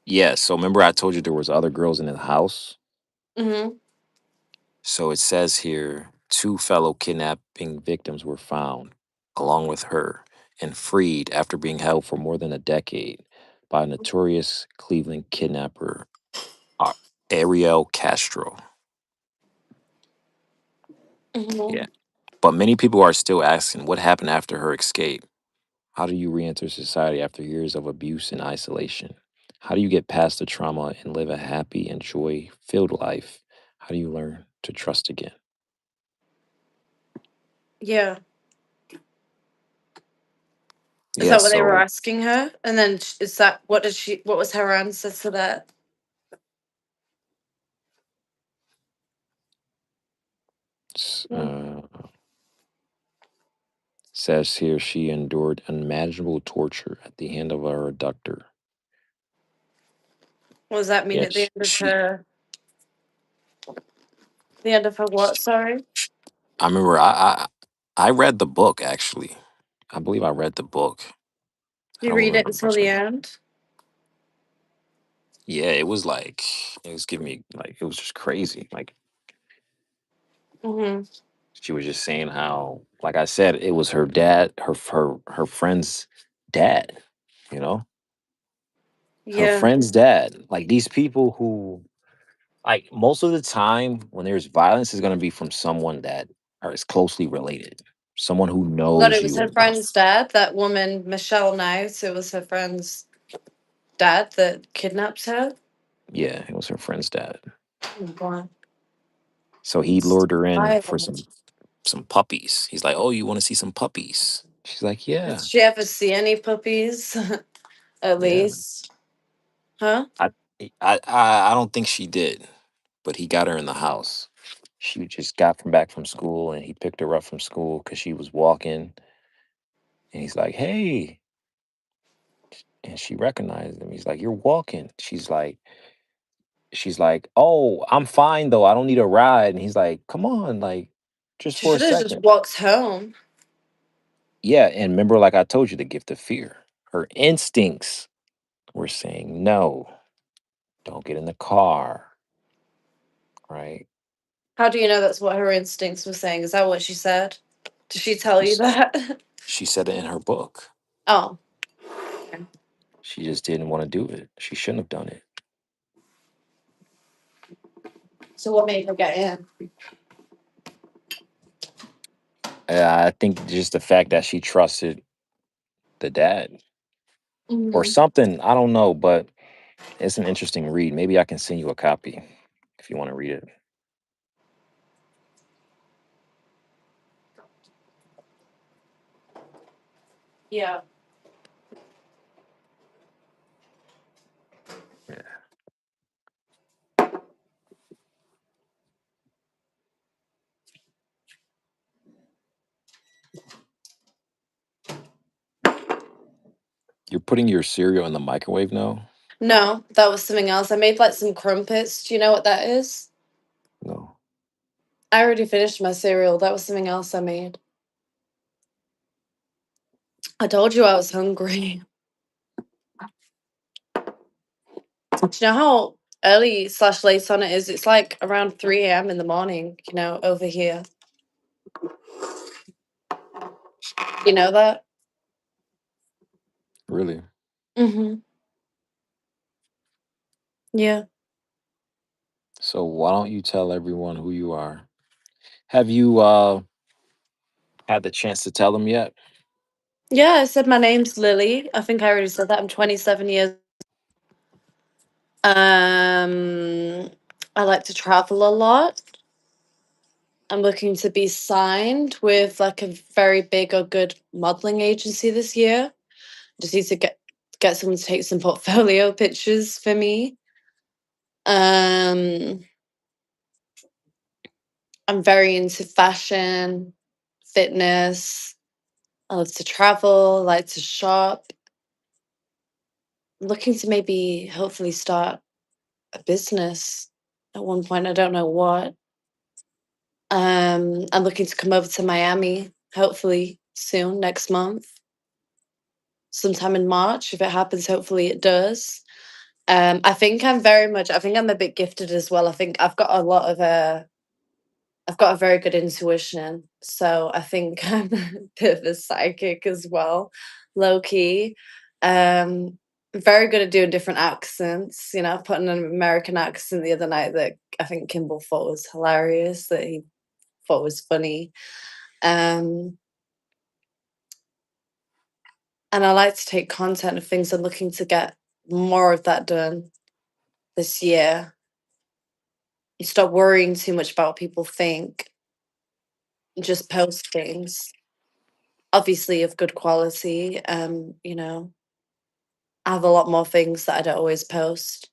Yeah, so remember I told you there was other girls in the house? Mm-hmm. So it says here two fellow kidnapping victims were found, along with her, and freed after being held for more than a decade by a notorious Cleveland kidnapper, uh, Ariel Castro. Mm-hmm. Yeah. But many people are still asking what happened after her escape. How do you re enter society after years of abuse and isolation? How do you get past the trauma and live a happy and joy filled life? How do you learn to trust again? Yeah. Is Yeah, that what they were so asking her? And then is that what was her answer to that? Mm. uh, says here she endured unimaginable torture at the hand of her abductor. What does that mean Yeah, at the end of she. her what, sorry? I remember I read the book actually. I believe I read the book. I You don't read it remember until much the of it. end? Yeah, it was like it was giving me like it was just crazy. Like Mm-hmm. she was just saying how, like I said, it was her dad, her friend's dad. You know, her Yeah. friend's dad. Like these people who like most of the time when there's violence is going to be from someone that is closely related, someone who I thought knows it was you. her friend's dad. That woman, Michelle Knight, it was her friend's dad that kidnapped her. Yeah, it was her friend's dad. Oh, God. So he It's lured her in for violent. some puppies. He's like, "Oh, you want to see some puppies?" She's like, Did "Yeah, she ever see any puppies? At yeah." least. Huh? I I don't think she did, but he got her in the house. She just got from back from school, and he picked her up from school because she was walking, and he's like, "Hey," and she recognized him. He's like, "You're walking." She's like, "Oh, I'm fine though. I don't need a ride." And he's like, "Come on, like, just She for a should have just second." walked home. Yeah, and remember, like I told you, the gift of fear. Her instincts were saying, "No, don't get in the car." Right? How do you know that's what her instincts were saying? Is that what she said? Did she tell you She's, that? she said it in her book. Oh. She just didn't want to do it. She shouldn't have done it. So what made her get in? I think just the fact that she trusted the dad or Hmm. something. I don't know, but it's an interesting read. Maybe I can send you a copy if you want to read it. Yeah. Yeah. You're putting your cereal in the microwave now? No, that was something else. I made like some crumpets. Do you know what that is? No. I already finished my cereal. That was something else I made. I told you I was hungry. Do you know how early slash late on it is? It's like around 3 a.m. in the morning, over here. You know that? Really? Mm-hmm. Yeah. So why don't you tell everyone who you are? Have you had the chance to tell them yet? Yeah, I said my name's Lily. I think I already said that. I'm 27 years. I like to travel a lot. I'm looking to be signed with like a very big or good modeling agency this year. Just need to get someone to take some portfolio pictures for me. Um, I'm very into fashion, fitness. I love to travel, like to shop. I'm looking to maybe hopefully start a business at one point. I don't know what. I'm looking to come over to Miami, hopefully soon, next month, sometime in March. If it happens, hopefully it does. I think I'm a bit gifted as well. I think I've got a very good intuition. So I think I'm a bit of a psychic as well, low key. Um, very good at doing different accents. I put on an American accent the other night that I think Kimball thought was hilarious, that he thought was funny. Um, and I like to take content of things. I'm looking to get more of that done this year. And stop worrying too much about what people think. Just post things, obviously of good quality. I have a lot more things that I don't always post.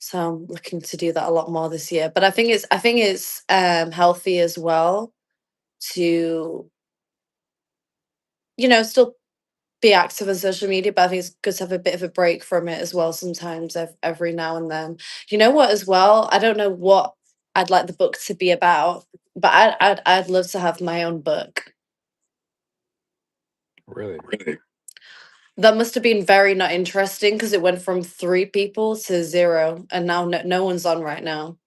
So I'm looking to do that a lot more this year. But I think it's healthy as well to, still be active on social media, but I think it's good to have a bit of a break from it as well sometimes every now and then. You know what as well? I don't know what I'd like the book to be about, but I'd love to have my own book. Really? That must have been very not interesting because it went from 3 people to zero, and now no one's on right now.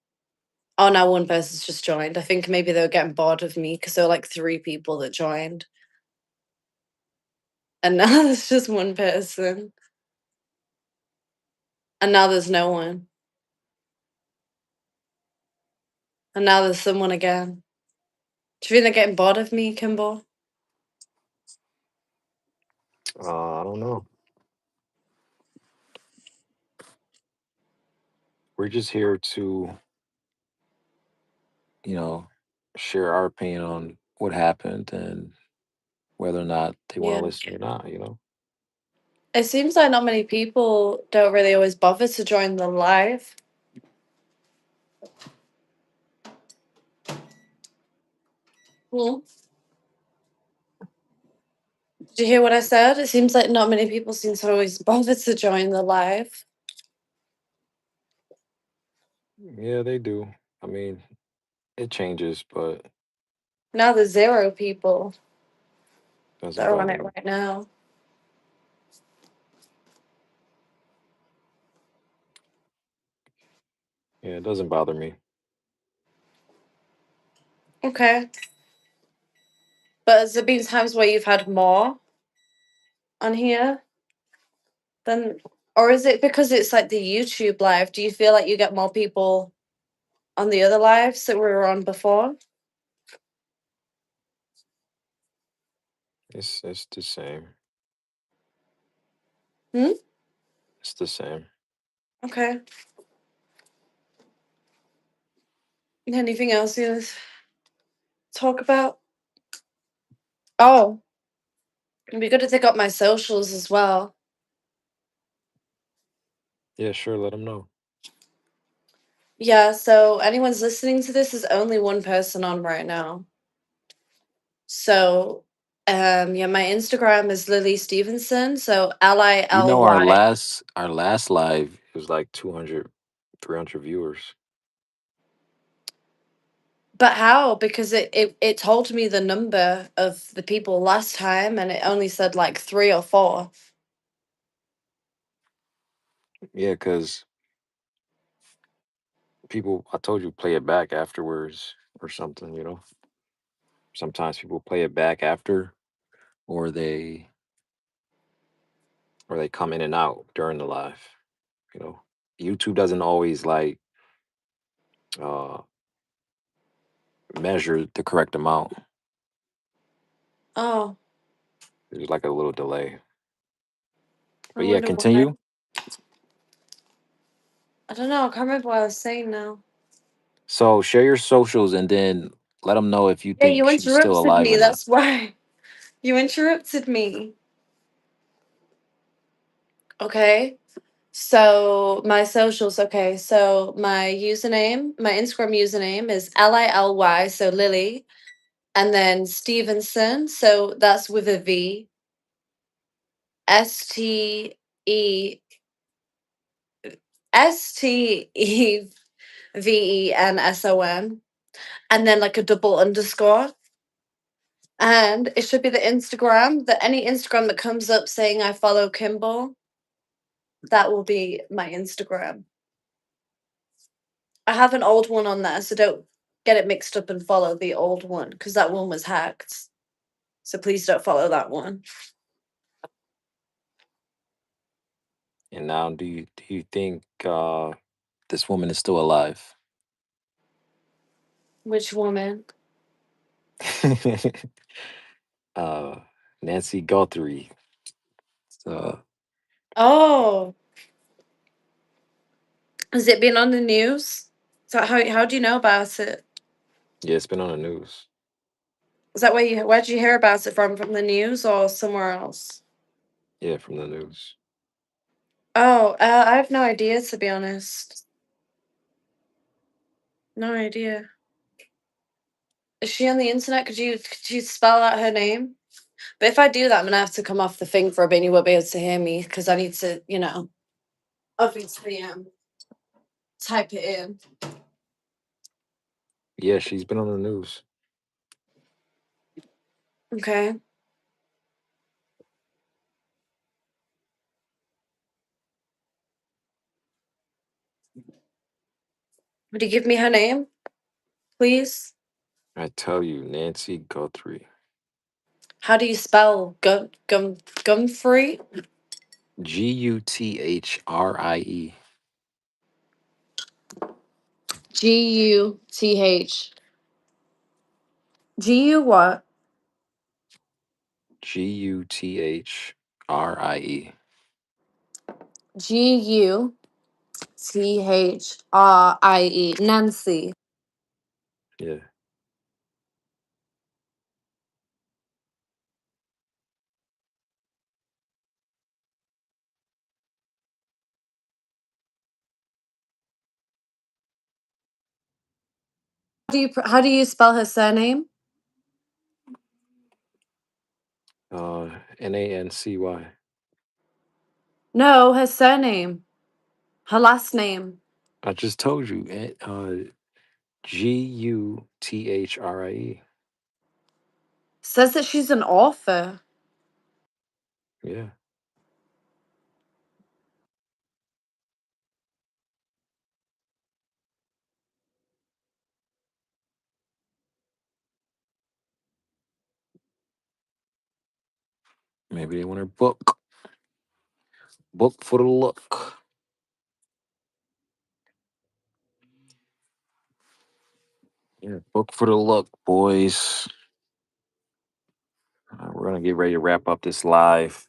Oh, now one person's just joined. I think maybe they were getting bored of me because there were like 3 people that joined, and now there's just one person, and now there's no one. And now there's someone again. Do you think they're getting bored of me, Kimball? I don't know. We're just here to, you know, share our opinion on what happened and whether or not they want Yeah. to listen or not, you know? It seems like not many people don't really always bother to join the live. Hmm. Did you hear what I said? It seems like not many people seem to always bother to join the live. Yeah, they do. I mean, it changes, but Now there's 0 people doesn't that are on bother it me. right now. Yeah, it doesn't bother me. Okay. But has there been times where you've had more on here than, or is it because it's like the YouTube live? Do you feel like you get more people on the other lives that we were on before? It's the same. Hmm? It's the same. Okay. Anything else you want to talk about? Oh, it'd be good to take up my socials as well. Yeah, sure, let them know. Yeah, so anyone's listening to this is only one person on right now. So, yeah, my Instagram is Lily Stevenson. So You know, our LILY. last live was like 200, 300 viewers. But how? Because it told me the number of the people last time, and it only said like 3 or 4. Yeah, because people, I told you, play it back afterwards or something, you know? Sometimes people play it back after, or they come in and out during the live, you know? YouTube doesn't always like uh measure the correct amount. Oh, There's like a little delay. I But yeah, wonder why. continue. I don't know. I can't remember what I was saying now. So share your socials and then let them know if you Yeah, think you she's still interrupted alive me. or not. That's why. You interrupted me. Okay. So my socials, okay. So my Instagram username is LILY, so Lily, and then Stevenson. So that's with a V. STE STEVENSON. And then like a double underscore. And it should be the Instagram. That any Instagram that comes up saying I follow Kimball, that will be my Instagram. I have an old one on there, so don't get it mixed up and follow the old one because that one was hacked. So please don't follow that one. And now do you think this woman is still alive? Which woman? uh Nancy Guthrie. So Oh, has it been on the news? So how do you know about it? yeah, it's been on the news. Is that where'd you hear about it from? From the news or somewhere else? Yeah, from the news. Oh, I have no idea to be honest. No idea. Is she on the internet? Could you spell out her name? But if I do that, I'm gonna have to come off the thing for a bit. And you won't be able to hear me because I need to, obviously type it in. Yeah, she's been on the news. Okay. Would you give me her name, please? I tell you, Nancy Guthrie. How do you spell Gumfrey? Guthrie. Guth. Gu what? Guthrie. Guthrie. Nancy. Yeah. How do you spell her surname? Nancy. No, her surname. Her last name. I just told you. Guthrie. Says that she's an author. Yeah. Maybe they want her book. Book for the look. Yeah, book for the look, boys. We're gonna get ready to wrap up this live.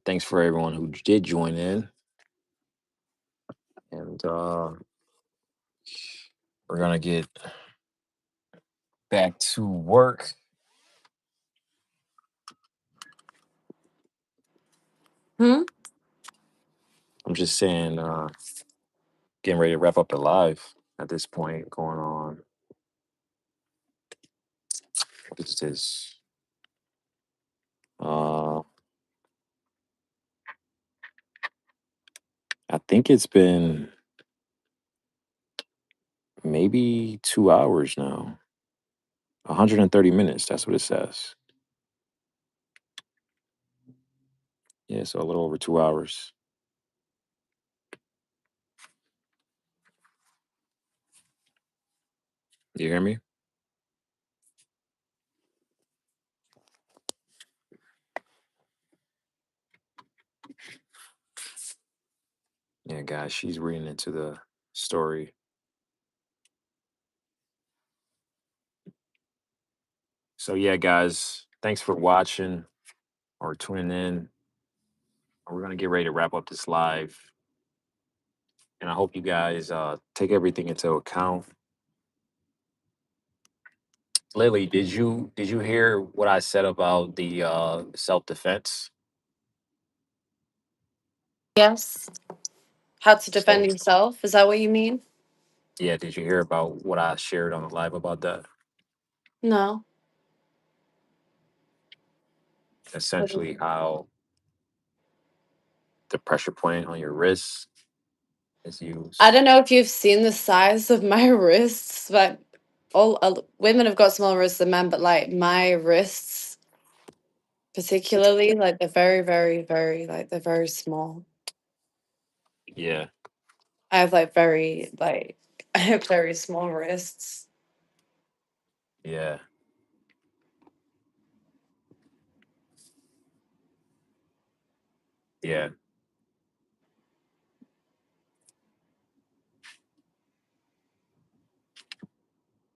Thanks for everyone who did join in, and we're gonna get back to work. Hmm? I'm just saying, getting ready to wrap up the live at this point. Going on. This is uh, I think it's been maybe 2 hours now. 130 minutes. That's what it says. Yeah, so a little over 2 hours. You hear me? Yeah, guys, she's reading into the story. So yeah, guys, thanks for watching or tuning in. We're gonna get ready to wrap up this live, and I hope you guys take everything into account. Lily, did you hear what I said about the self defense? Yes. How to defend So yourself? Is that what you mean? yeah, did you hear about what I shared on the live about that? No. Essentially, how the pressure point on your wrist is I used. don't know if you've seen the size of my wrists, but all women have got smaller wrists than men, but like my wrists, particularly, like they're very, very, very, like they're very small. Yeah, I have like very, like, I have very small wrists. yeah, yeah.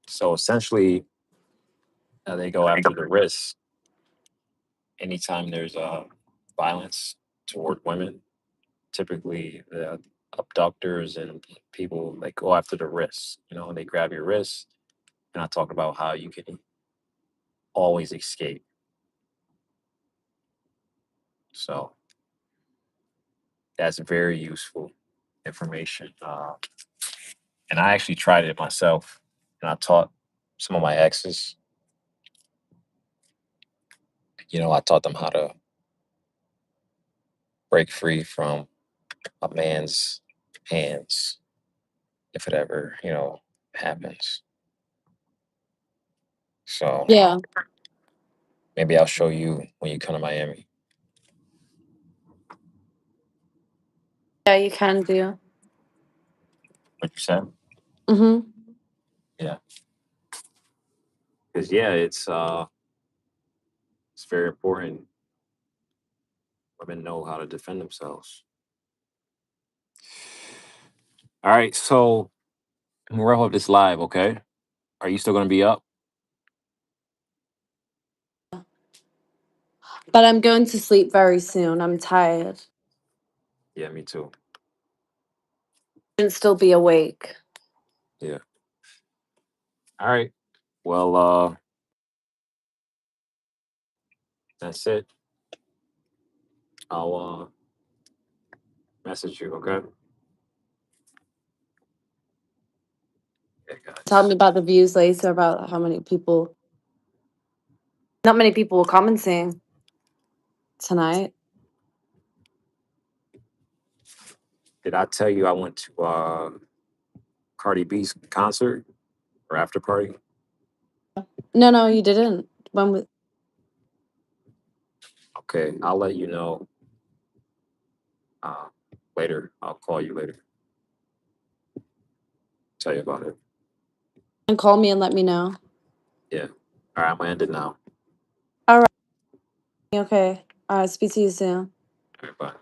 So essentially, they go after the wrist anytime there's violence toward women. Typically, the abductors and people like go after the wrists. They grab your wrists, and I talk about how you can always escape. So that's very useful information. And I actually tried it myself, and I taught some of my exes. I taught them how to break free from a man's hands if it ever, happens. So Yeah. maybe I'll show you when you come to Miami. Yeah, you can do. What you said? Mm-hmm. Yeah, because yeah, it's very important. Women know how to defend themselves. All right, so We'll wrap up this live, okay? Are you still gonna be up? But I'm going to sleep very soon. I'm tired. Yeah, me too. Shouldn't still be awake. Yeah. All right. Well, that's it. I'll message you, okay? Okay, Tell me guys. about the views later about how many people. Not many people were commenting tonight. Did I tell you I went to Cardi B's concert or after party? No, you didn't. When was Okay, I'll let you know uh, later. I'll call you later. Tell you about it. and call me and let me know. Yeah. All right, I'm gonna end it now. All right. Okay. All right. Speak to you soon. All right, bye.